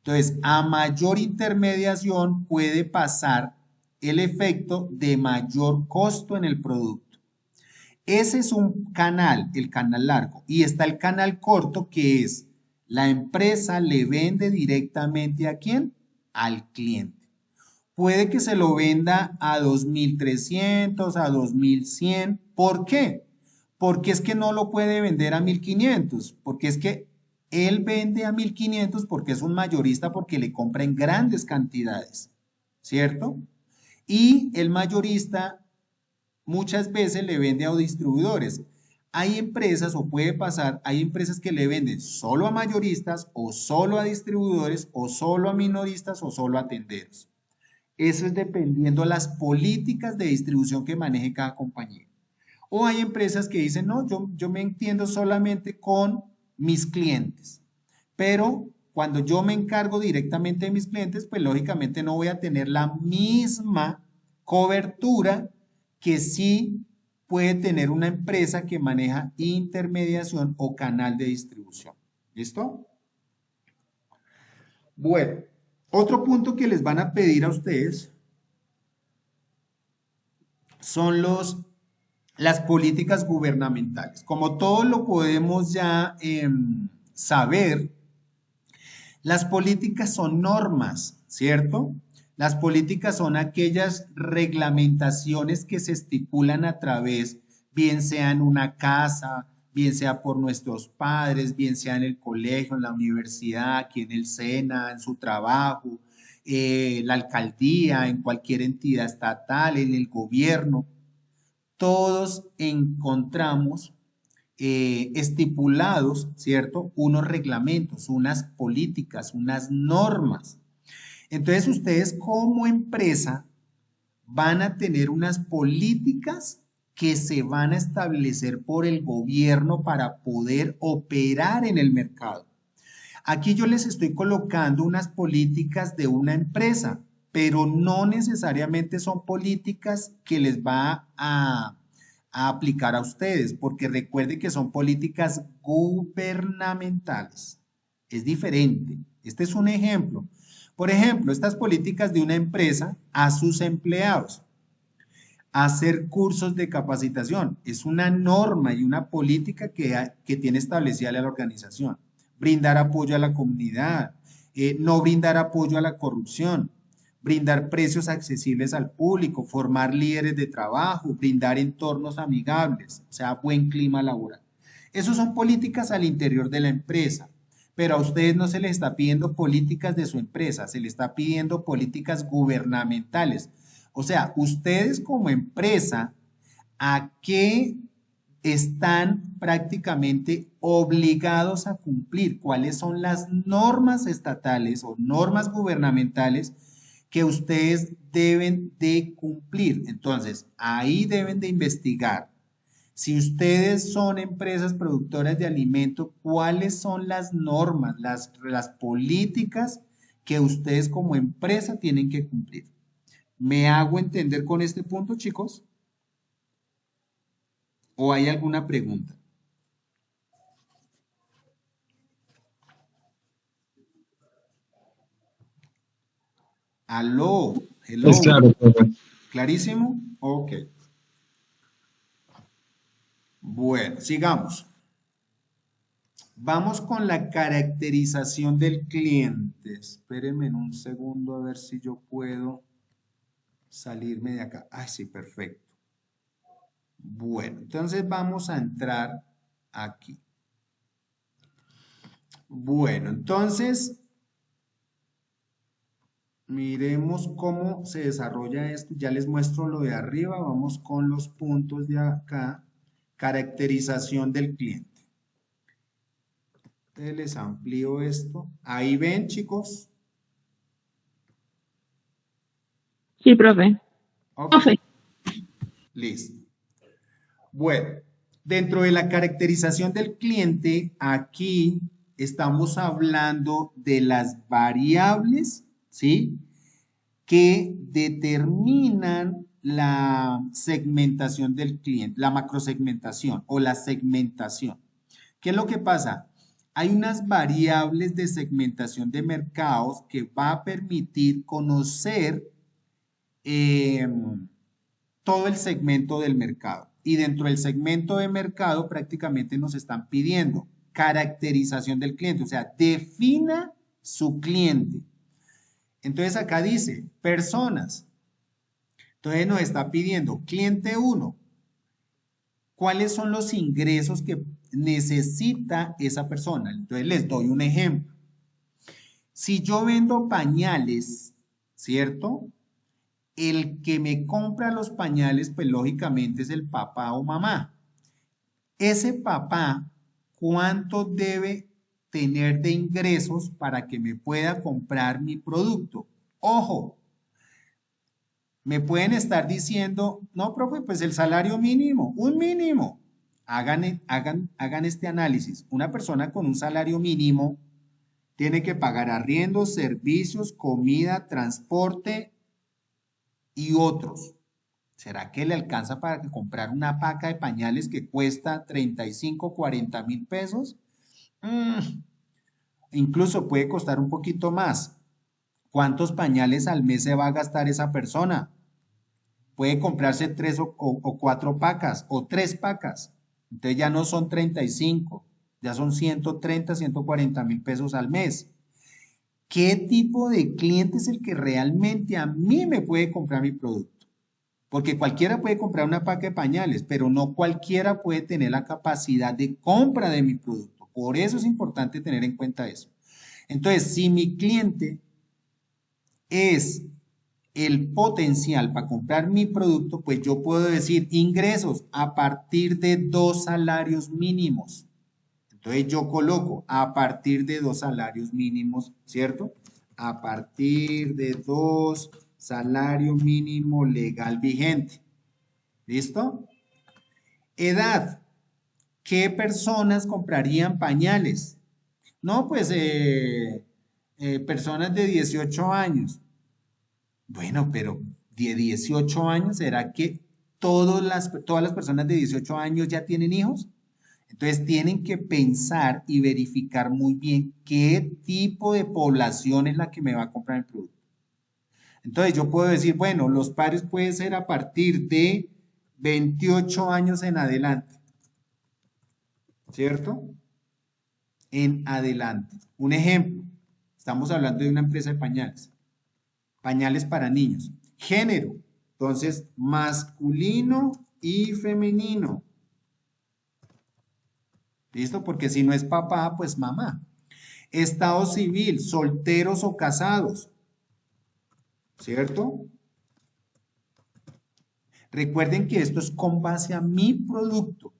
Entonces, a mayor intermediación puede pasar el efecto de mayor costo en el producto. Ese es un canal, el canal largo. Y está el canal corto, que es la empresa le vende directamente ¿a quién? Al cliente. Puede que se lo venda a 2.300, a 2.100. ¿Por qué? Porque es que no lo puede vender a 1.500. Porque es que él vende a 1.500 porque es un mayorista, porque le compra en grandes cantidades, ¿cierto? Y el mayorista muchas veces le vende a distribuidores. Hay empresas, o puede pasar, hay empresas que le venden solo a mayoristas, o solo a distribuidores, o solo a minoristas, o solo a tenderos. Eso es dependiendo de las políticas de distribución que maneje cada compañía. O hay empresas que dicen, no, yo me entiendo solamente con mis clientes. Pero cuando yo me encargo directamente de mis clientes, pues lógicamente no voy a tener la misma cobertura que sí puede tener una empresa que maneja intermediación o canal de distribución. ¿Listo? Bueno, otro punto que les van a pedir a ustedes son las políticas gubernamentales. Como todo lo podemos ya saber, las políticas son normas, ¿cierto? Las políticas son aquellas reglamentaciones que se estipulan a través, bien sea en una casa, bien sea por nuestros padres, bien sea en el colegio, en la universidad, aquí en el SENA, en su trabajo, la alcaldía, en cualquier entidad estatal, en el gobierno. Todos encontramos estipulados, ¿cierto? Unos reglamentos, unas políticas, unas normas. Entonces ustedes como empresa van a tener unas políticas que se van a establecer por el gobierno para poder operar en el mercado. Aquí yo les estoy colocando unas políticas de una empresa, pero no necesariamente son políticas que les va a aplicar a ustedes, porque recuerden que son políticas gubernamentales. Es diferente. Este es un ejemplo. Por ejemplo, estas políticas de una empresa a sus empleados. Hacer cursos de capacitación es una norma y una política que tiene establecida la organización. Brindar apoyo a la comunidad, no brindar apoyo a la corrupción, brindar precios accesibles al público, formar líderes de trabajo, brindar entornos amigables, o sea, buen clima laboral. Esas son políticas al interior de la empresa, pero a ustedes no se les está pidiendo políticas de su empresa, se les está pidiendo políticas gubernamentales. O sea, ustedes como empresa, ¿a qué están prácticamente obligados a cumplir? ¿Cuáles son las normas estatales o normas gubernamentales que ustedes deben de cumplir? Entonces, ahí deben de investigar. Si ustedes son empresas productoras de alimentos, ¿cuáles son las normas, las políticas que ustedes como empresa tienen que cumplir? ¿Me hago entender con este punto, chicos? ¿O hay alguna pregunta? Aló, hello. Es claro, profe. ¿Clarísimo? Ok. Bueno, sigamos. Vamos con la caracterización del cliente. Espérenme un segundo a ver si yo puedo salirme de acá. Ay, sí, perfecto. Bueno, entonces vamos a entrar aquí. Bueno, entonces miremos cómo se desarrolla esto. Ya les muestro lo de arriba. Vamos con los puntos de acá. Caracterización del cliente. Entonces les amplío esto. Ahí ven, chicos. Sí, profe. Ok, Profe. listo. Bueno, dentro de la caracterización del cliente, aquí estamos hablando de las variables, ¿sí? Que determinan la segmentación del cliente, la macrosegmentación o la segmentación. ¿Qué es lo que pasa? hay unas variables de segmentación de mercados que va a permitir conocer todo el segmento del mercado. Y dentro del segmento de mercado prácticamente nos están pidiendo caracterización del cliente, o sea, defina su cliente. Entonces acá dice personas. Entonces nos está pidiendo cliente 1. ¿Cuáles son los ingresos que necesita esa persona? Entonces les doy un ejemplo. Si yo vendo pañales, ¿cierto? El que me compra los pañales, pues lógicamente es el papá o mamá. Ese papá, ¿cuánto debe tener de ingresos para que me pueda comprar mi producto? Ojo, me pueden estar diciendo, no, profe, pues el salario mínimo, un mínimo. Hagan este análisis. Una persona con un salario mínimo tiene que pagar arriendos, servicios, comida, transporte y otros. ¿Será que le alcanza para comprar una paca de pañales que cuesta 35, 40 mil pesos? Incluso puede costar un poquito más. ¿Cuántos pañales al mes se va a gastar esa persona? Puede comprarse 3 o 4 pacas o 3 pacas. Entonces ya no son 35, ya son 130, 140 mil pesos al mes. ¿Qué tipo de cliente es el que realmente a mí me puede comprar mi producto? Porque cualquiera puede comprar una paca de pañales, pero no cualquiera puede tener la capacidad de compra de mi producto. Por eso es importante tener en cuenta eso. Entonces, si mi cliente es el potencial para comprar mi producto, pues yo puedo decir ingresos a partir de 2 salarios mínimos. Entonces yo coloco a partir de 2 salarios mínimos, ¿cierto? A partir de 2 salario mínimo legal vigente. ¿Listo? Edad. ¿Qué personas comprarían pañales? No, pues personas de 18 años. Bueno, pero de 18 años, ¿será que todas las personas de 18 años ya tienen hijos? Entonces tienen que pensar y verificar muy bien qué tipo de población es la que me va a comprar el producto. Entonces yo puedo decir, bueno, los pares pueden ser a partir de 28 años en adelante, ¿cierto? En adelante. Un ejemplo, estamos hablando de una empresa de pañales. Pañales para niños. Género, entonces masculino y femenino. ¿Listo? Porque si no es papá, pues mamá. Estado civil, solteros o casados. ¿Cierto? Recuerden que esto es con base a mi producto.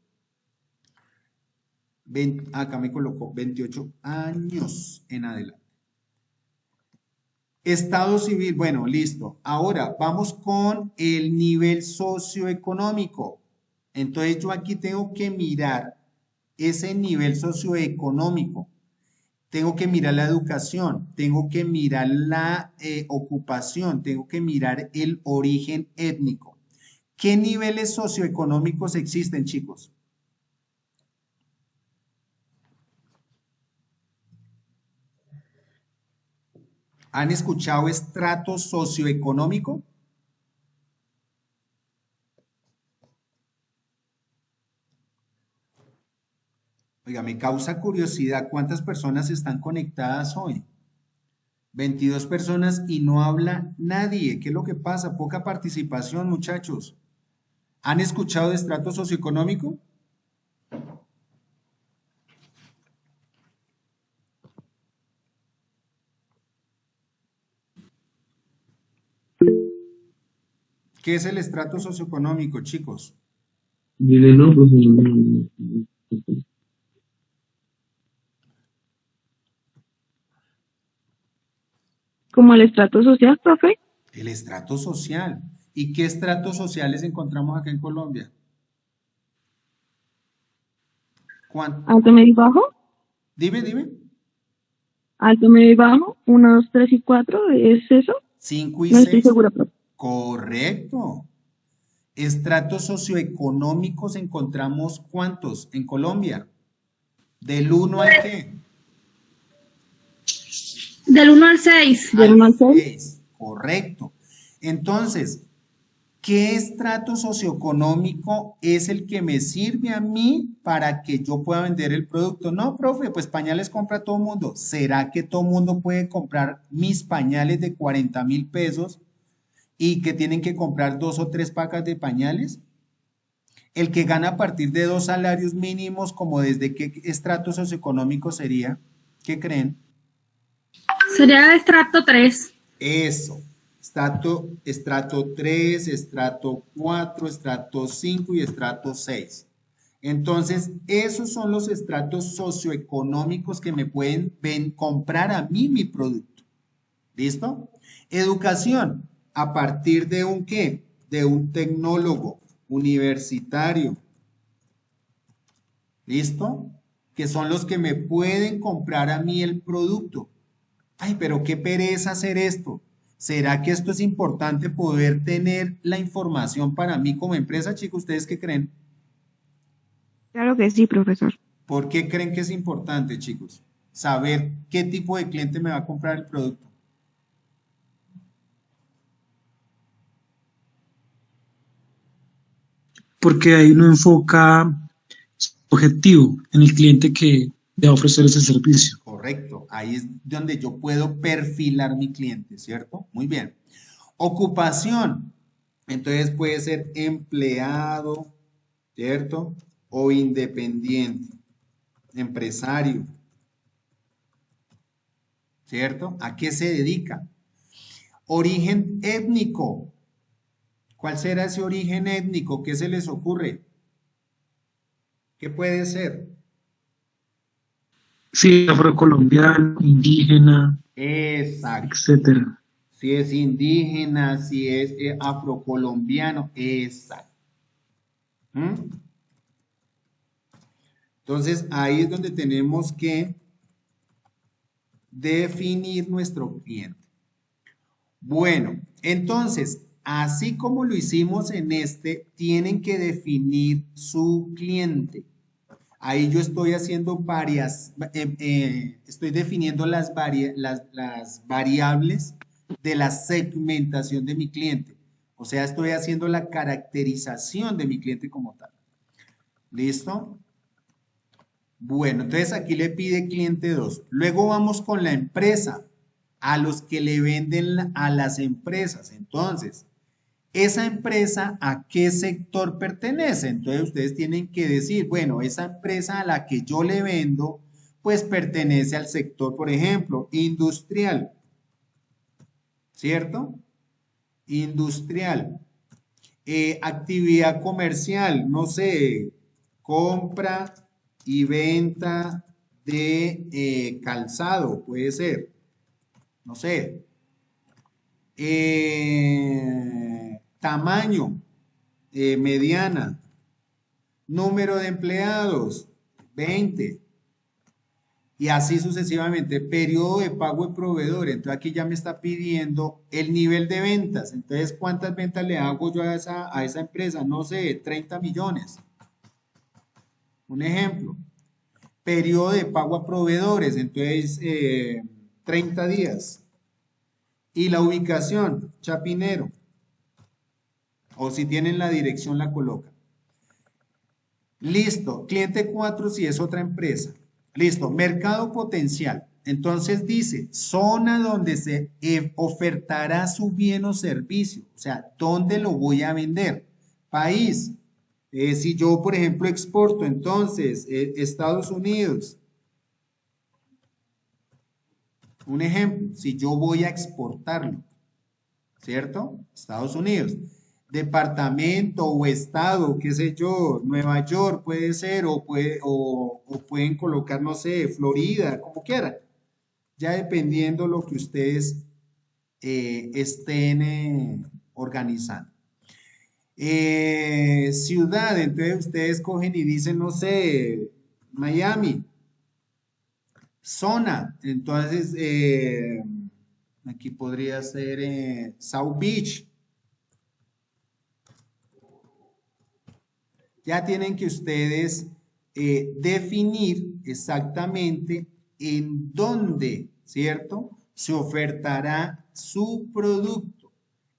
Acá me colocó 28 años en adelante. Estado civil, bueno, listo. Ahora vamos con el nivel socioeconómico. Entonces yo aquí tengo que mirar ese nivel socioeconómico. Tengo que mirar la educación, tengo que mirar la ocupación, tengo que mirar el origen étnico. ¿Qué niveles socioeconómicos existen, chicos? ¿Han escuchado estrato socioeconómico? Oiga, me causa curiosidad cuántas personas están conectadas hoy. 22 personas y no habla nadie. ¿Qué es lo que pasa? Poca participación, muchachos. ¿Han escuchado de estrato socioeconómico? ¿Qué es el estrato socioeconómico, chicos? Dile no, pues no. Como el estrato social, profe. El estrato social. ¿Y qué estratos sociales encontramos acá en Colombia? Alto, medio y bajo. Dime. Alto, medio y bajo. 1, 2, 3 y 4. ¿Es eso? 5 y No estoy 6. segura, profe. Correcto. Estratos socioeconómicos encontramos ¿cuántos en Colombia? ¿Del 1 al qué? Del 1 al 6. ¿Del uno al seis? 6, correcto. Entonces, ¿qué estrato socioeconómico es el que me sirve a mí para que yo pueda vender el producto? No, profe, pues pañales compra todo el mundo. ¿Será que todo el mundo puede comprar mis pañales de 40.000 pesos y que tienen que comprar 2 o 3 pacas de pañales? El que gana a partir de 2 salarios mínimos, ¿como desde qué estrato socioeconómico sería? ¿Qué creen? Sería de estrato 3. Eso. Estrato 3, estrato 4, estrato 5 y estrato 6. Entonces, esos son los estratos socioeconómicos que me pueden comprar a mí mi producto. ¿Listo? Educación, a partir de un qué? De un tecnólogo universitario. ¿Listo? Que son los que me pueden comprar a mí el producto. Ay, pero qué pereza hacer esto. ¿Será que esto es importante poder tener la información para mí como empresa, chicos? ¿Ustedes qué creen? Claro que sí, profesor. ¿Por qué creen que es importante, chicos? Saber qué tipo de cliente me va a comprar el producto. Porque ahí uno enfoca su objetivo en el cliente que le va a ofrecer ese servicio. Correcto. Ahí es donde yo puedo perfilar mi cliente, ¿cierto? Muy bien. Ocupación. Entonces puede ser empleado, ¿cierto? O independiente, empresario, ¿cierto? ¿A qué se dedica? Origen étnico. ¿Cuál será ese origen étnico? ¿Qué se les ocurre? ¿Qué puede ser? Sí, afrocolombiano, indígena, Exacto. etcétera. Si es indígena, si es afrocolombiano, exacto. ¿Mm? Entonces, ahí es donde tenemos que definir nuestro cliente. Bueno, entonces, así como lo hicimos en este, tienen que definir su cliente. Ahí yo estoy haciendo estoy definiendo las variables de la segmentación de mi cliente. O sea, estoy haciendo la caracterización de mi cliente como tal. ¿Listo? Bueno, entonces aquí le pide cliente 2. Luego vamos con la empresa, a los que le venden a las empresas. Entonces, ¿esa empresa a qué sector pertenece? Entonces ustedes tienen que decir, bueno, esa empresa a la que yo le vendo, pues pertenece al sector, por ejemplo, industrial, ¿cierto? Industrial. Actividad comercial, no sé, compra y venta de calzado, puede ser, no sé. Tamaño, mediana. Número de empleados, 20. Y así sucesivamente. Periodo de pago de proveedor. Entonces aquí ya me está pidiendo el nivel de ventas. Entonces, ¿cuántas ventas le hago yo a esa empresa? No sé, 30 millones. Un ejemplo. Periodo de pago a proveedores. Entonces, 30 días. Y la ubicación, Chapinero. O si tienen la dirección, la colocan. Listo. Cliente 4 si es otra empresa. Listo. Mercado potencial. Entonces dice, zona donde se ofertará su bien o servicio. O sea, ¿dónde lo voy a vender? País. Si yo, por ejemplo, exporto, entonces, Estados Unidos. Un ejemplo, si yo voy a exportarlo, ¿cierto? Estados Unidos. Departamento o estado, qué sé yo, Nueva York puede ser, o pueden colocar, no sé, Florida, como quieran, ya dependiendo lo que ustedes estén organizando. Ciudad, entonces ustedes cogen y dicen, no sé, Miami. Zona, entonces aquí podría ser South Beach. Ya tienen que ustedes definir exactamente en dónde, ¿cierto? se ofertará su producto.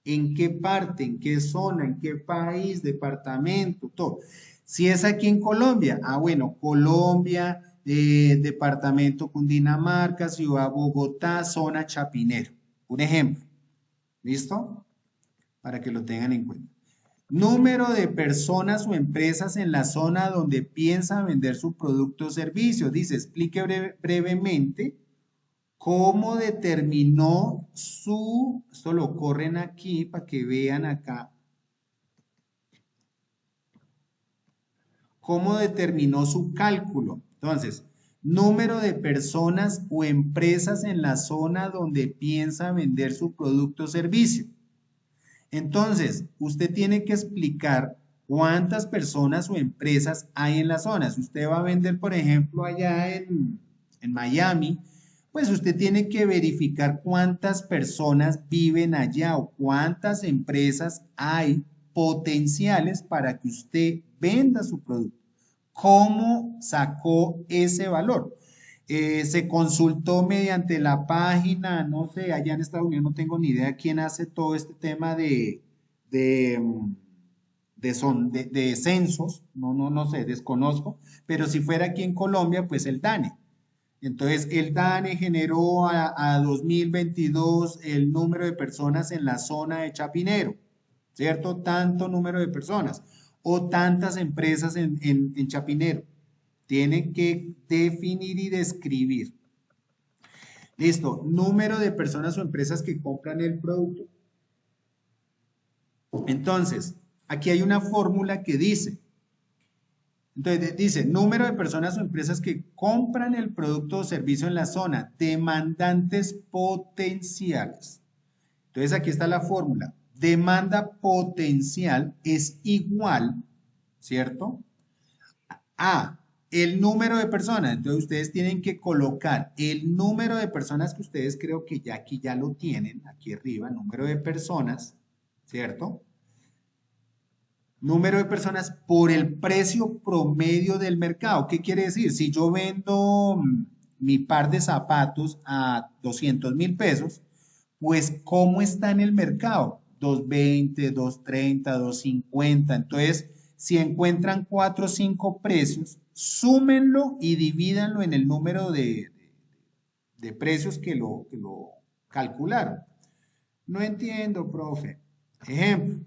¿En qué parte? ¿En qué zona? ¿En qué país? ¿Departamento? Todo. Si es aquí en Colombia, bueno, Colombia, departamento Cundinamarca, ciudad Bogotá, zona Chapinero. Un ejemplo. ¿Listo? Para que lo tengan en cuenta. Número de personas o empresas en la zona donde piensa vender su producto o servicio. Dice, explique brevemente cómo determinó su, esto lo corren aquí para que vean acá, cómo determinó su cálculo. Entonces, número de personas o empresas en la zona donde piensa vender su producto o servicio. Entonces, usted tiene que explicar cuántas personas o empresas hay en la zona. Si usted va a vender, por ejemplo, allá en Miami, pues usted tiene que verificar cuántas personas viven allá o cuántas empresas hay potenciales para que usted venda su producto. ¿Cómo sacó ese valor? Se consultó mediante la página, no sé, allá en Estados Unidos no tengo ni idea quién hace todo este tema de censos, no sé, desconozco, pero si fuera aquí en Colombia, pues el DANE. Entonces, el DANE generó a 2022 el número de personas en la zona de Chapinero, ¿cierto? Tanto número de personas o tantas empresas en Chapinero. Tiene que definir y describir. Listo, número de personas o empresas que compran el producto. Entonces, aquí hay una fórmula que dice, entonces dice, número de personas o empresas que compran el producto o servicio en la zona, demandantes potenciales. Entonces, aquí está la fórmula. Demanda potencial es igual, ¿cierto? A el número de personas. Entonces, ustedes tienen que colocar el número de personas que ustedes creo que ya aquí ya lo tienen, aquí arriba, número de personas, ¿cierto? Número de personas por el precio promedio del mercado. ¿Qué quiere decir? Si yo vendo mi par de zapatos a 200.000 pesos, pues ¿cómo está en el mercado? 220, 230, 250. Entonces, si encuentran 4 o 5 precios, súmenlo y divídanlo en el número de precios que lo calcularon. No entiendo, profe. Ejemplo,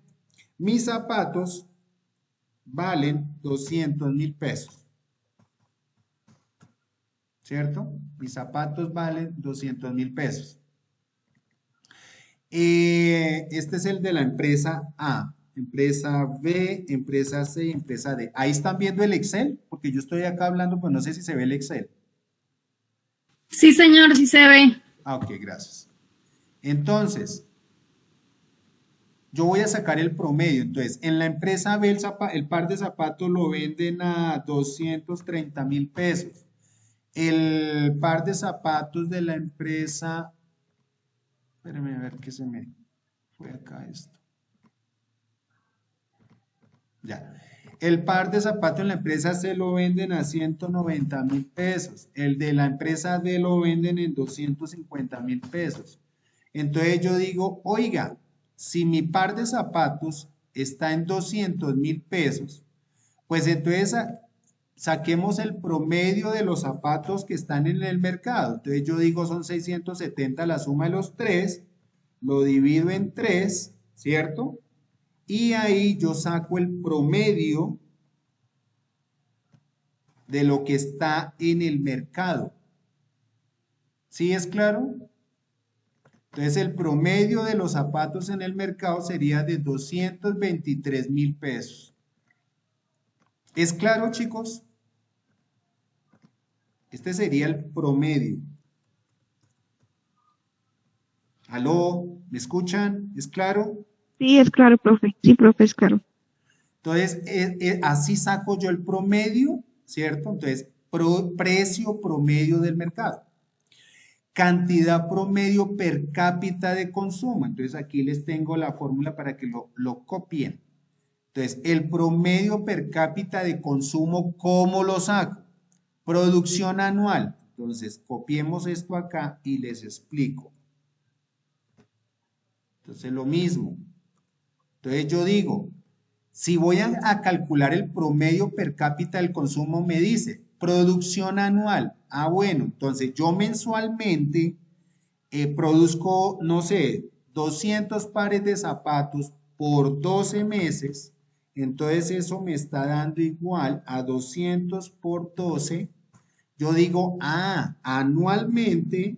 mis zapatos valen 200.000 pesos. ¿Cierto? Mis zapatos valen 200.000 pesos. Este es el de la empresa A, empresa B, empresa C y empresa D. Ahí están viendo el Excel, porque yo estoy acá hablando, pues no sé si se ve el Excel. Sí, señor, sí se ve. Ok, gracias. Entonces, yo voy a sacar el promedio. Entonces, en la empresa B el par de zapatos lo venden a 230.000 pesos. El par de zapatos de la empresa... Espérame a ver qué se me fue acá esto. Ya. El par de zapatos en la empresa C lo venden a 190.000 pesos. El de la empresa D lo venden en 250.000 pesos. Entonces yo digo, oiga, si mi par de zapatos está en 200.000 pesos, pues entonces saquemos el promedio de los zapatos que están en el mercado. Entonces yo digo son 670 la suma de los tres, lo divido en 3, ¿cierto? Y ahí yo saco el promedio de lo que está en el mercado. ¿Sí es claro? Entonces el promedio de los zapatos en el mercado sería de 223.000 pesos. ¿Es claro, chicos? Este sería el promedio. ¿Aló? ¿Me escuchan? ¿Es claro? Sí, es claro, profe. Sí, profe, es claro. Entonces, así saco yo el promedio, ¿cierto? Entonces, precio promedio del mercado. Cantidad promedio per cápita de consumo. Entonces, aquí les tengo la fórmula para que lo copien. Entonces, el promedio per cápita de consumo, ¿cómo lo saco? Producción anual. Entonces, copiemos esto acá y les explico. Entonces lo mismo. Entonces yo digo, si voy a calcular el promedio per cápita del consumo, me dice producción anual. Ah, bueno, entonces yo mensualmente produzco, no sé, 200 pares de zapatos por 12 meses. Entonces eso me está dando igual a 200 por 12. Yo digo, anualmente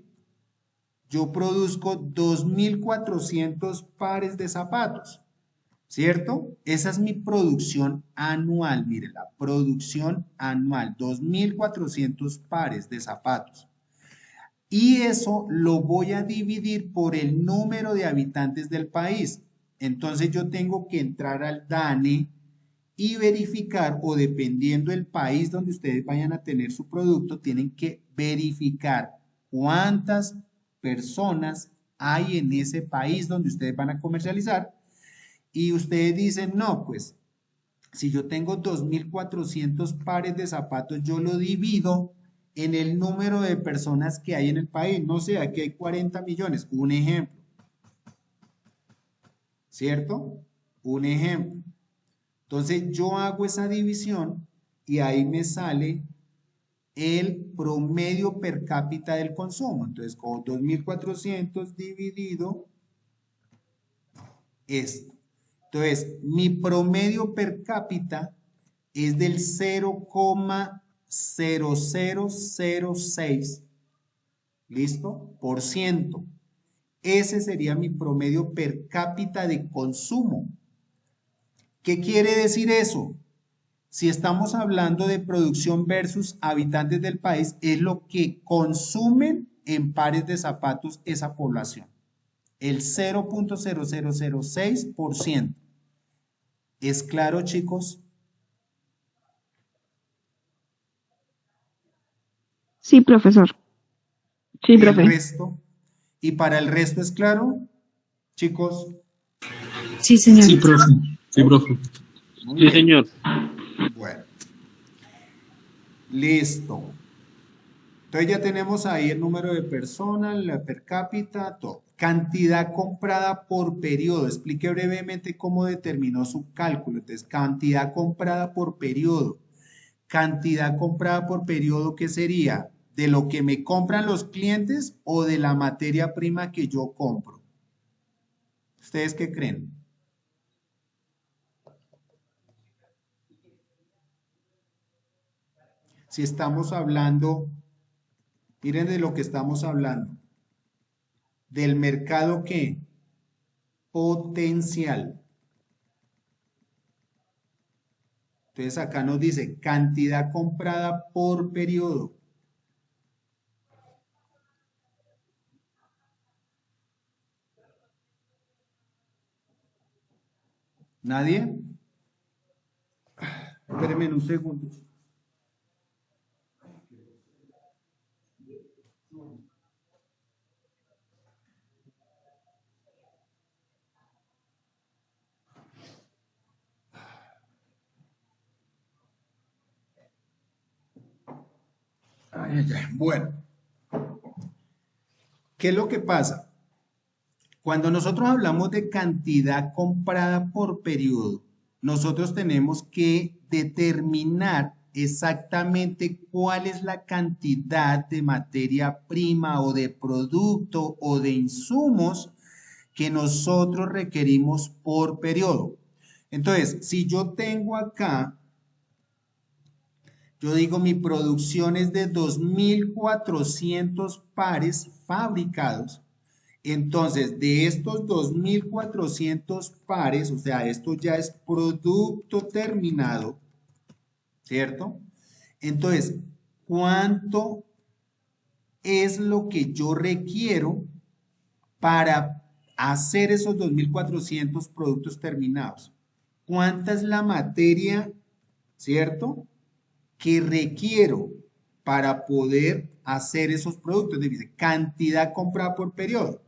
yo produzco 2.400 pares de zapatos, ¿cierto? Esa es mi producción anual, mire, la producción anual, 2.400 pares de zapatos. Y eso lo voy a dividir por el número de habitantes del país. Entonces yo tengo que entrar al DANE y verificar, o dependiendo del país donde ustedes vayan a tener su producto, tienen que verificar cuántas personas hay en ese país donde ustedes van a comercializar. Y ustedes dicen, no, pues si yo tengo 2.400 pares de zapatos, yo lo divido en el número de personas que hay en el país. No sé, aquí hay 40 millones, un ejemplo. ¿Cierto? Un ejemplo. Entonces yo hago esa división y ahí me sale el promedio per cápita del consumo. Entonces, con 2.400 dividido esto. Entonces, mi promedio per cápita es del 0,0006, ¿listo? Por ciento. Ese sería mi promedio per cápita de consumo. ¿Qué quiere decir eso? Si estamos hablando de producción versus habitantes del país, es lo que consumen en pares de zapatos esa población. El 0,0006%. ¿Es claro, chicos? Sí, profesor. Sí, El profe. resto. ¿Y para el resto es claro, chicos? Sí, señor. Sí, profe. Sí, profe. Muy Sí, bien. señor. Bueno. Listo. Entonces ya tenemos ahí el número de personas, la per cápita, todo. Cantidad comprada por periodo. Explique brevemente cómo determinó su cálculo. Entonces, cantidad comprada por periodo. Cantidad comprada por periodo, ¿qué sería? ¿De lo que me compran los clientes o de la materia prima que yo compro? ¿Ustedes qué creen? Si estamos hablando, miren de lo que estamos hablando. Del mercado ¿qué? Potencial. Entonces acá nos dice cantidad comprada por periodo. ¿Nadie? Espérenme un segundo. Bueno, ¿qué es lo que pasa? Cuando nosotros hablamos de cantidad comprada por periodo, nosotros tenemos que determinar exactamente cuál es la cantidad de materia prima o de producto o de insumos que nosotros requerimos por periodo. Entonces, si yo tengo acá, yo digo mi producción es de 2.400 pares fabricados. Entonces, de estos 2.400 pares, o sea, esto ya es producto terminado, ¿cierto? Entonces, ¿cuánto es lo que yo requiero para hacer esos 2.400 productos terminados? ¿Cuánta es la materia, ¿cierto?, que requiero para poder hacer esos productos? Dice, cantidad comprada por periodo.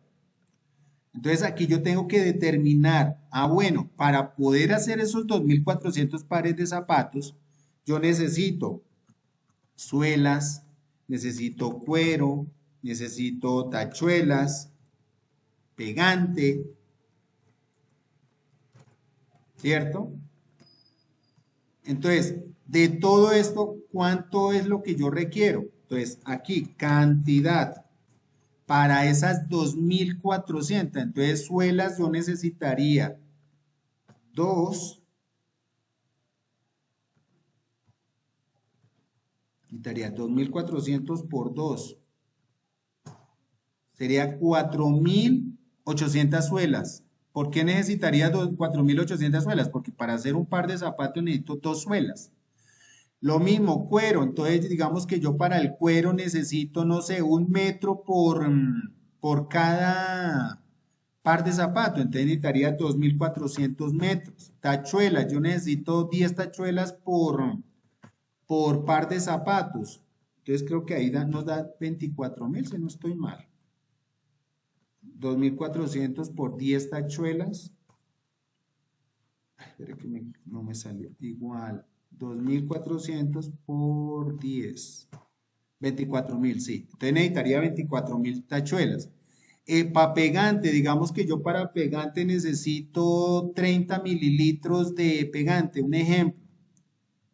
Entonces aquí yo tengo que determinar, bueno, para poder hacer esos 2.400 pares de zapatos, yo necesito suelas, necesito cuero, necesito tachuelas, pegante, ¿cierto? Entonces, de todo esto, ¿cuánto es lo que yo requiero? Entonces, aquí, cantidad para esas 2.400. Entonces, suelas yo necesitaría 2. Necesitaría 2.400 por 2. Sería 4.800 suelas. ¿Por qué necesitaría 4.800 suelas? Porque para hacer un par de zapatos necesito 2 suelas. Lo mismo, cuero. Entonces, digamos que yo para el cuero necesito, no sé, 1 metro por cada par de zapatos. Entonces necesitaría 2.400 metros. Tachuelas. Yo necesito 10 tachuelas por par de zapatos. Entonces creo que ahí nos da 24.000, si no estoy mal. 2.400 por 10 tachuelas. Ay, espere que no me salió. Igual, 2.400 por 10. 24.000, sí. Entonces necesitaría 24.000 tachuelas. Para pegante, digamos que yo para pegante necesito 30 mililitros de pegante. Un ejemplo.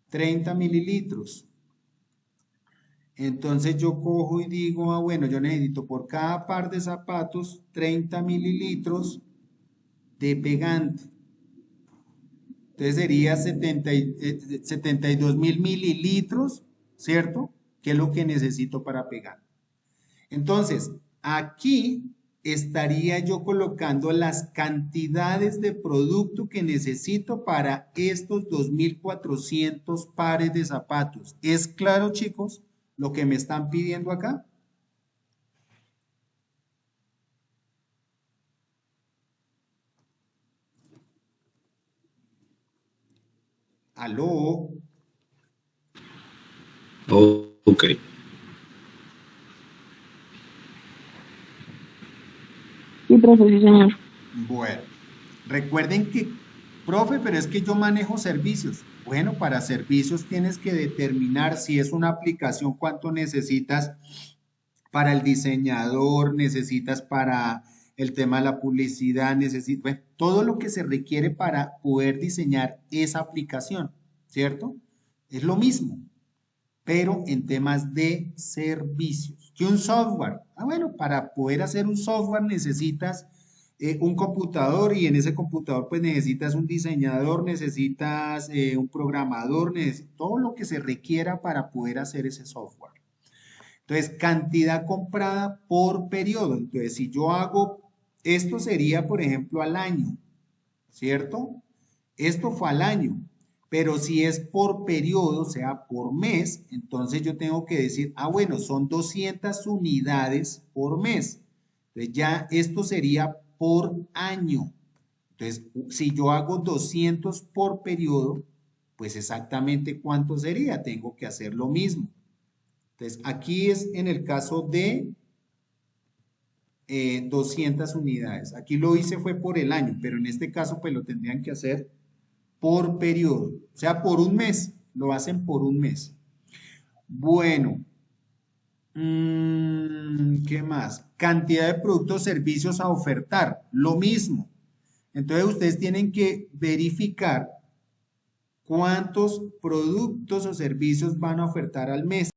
30 mililitros. Entonces yo cojo y digo, bueno, yo necesito por cada par de zapatos 30 mililitros de pegante. Entonces sería 72.000 mililitros, ¿cierto? Que es lo que necesito para pegar. Entonces, aquí estaría yo colocando las cantidades de producto que necesito para estos 2.400 pares de zapatos. ¿Es claro, chicos, lo que me están pidiendo acá? ¿Aló? Ok. Sí, profe, sí, señor. Bueno, recuerden que, profe, pero es que yo manejo servicios. Bueno, para servicios tienes que determinar si es una aplicación, cuánto necesitas para el diseñador, necesitas para el tema de la publicidad, necesitas, bueno, todo lo que se requiere para poder diseñar esa aplicación, ¿cierto? Es lo mismo, pero en temas de servicios. ¿Qué un software? Bueno, para poder hacer un software necesitas un computador y en ese computador pues necesitas un diseñador, necesitas un programador, todo lo que se requiera para poder hacer ese software. Entonces, cantidad comprada por periodo. Entonces, si yo hago, esto sería, por ejemplo, al año, ¿cierto? Esto fue al año. Pero si es por periodo, o sea, por mes, entonces yo tengo que decir, bueno, son 200 unidades por mes. Entonces ya esto sería por año. Entonces, si yo hago 200 por periodo, pues exactamente cuánto sería. Tengo que hacer lo mismo. Entonces, aquí es en el caso de 200 unidades. Aquí lo hice fue por el año, pero en este caso pues lo tendrían que hacer por periodo. O sea, por un mes. Lo hacen por un mes. Bueno. ¿Qué más? Cantidad de productos o servicios a ofertar. Lo mismo. Entonces, ustedes tienen que verificar cuántos productos o servicios van a ofertar al mes.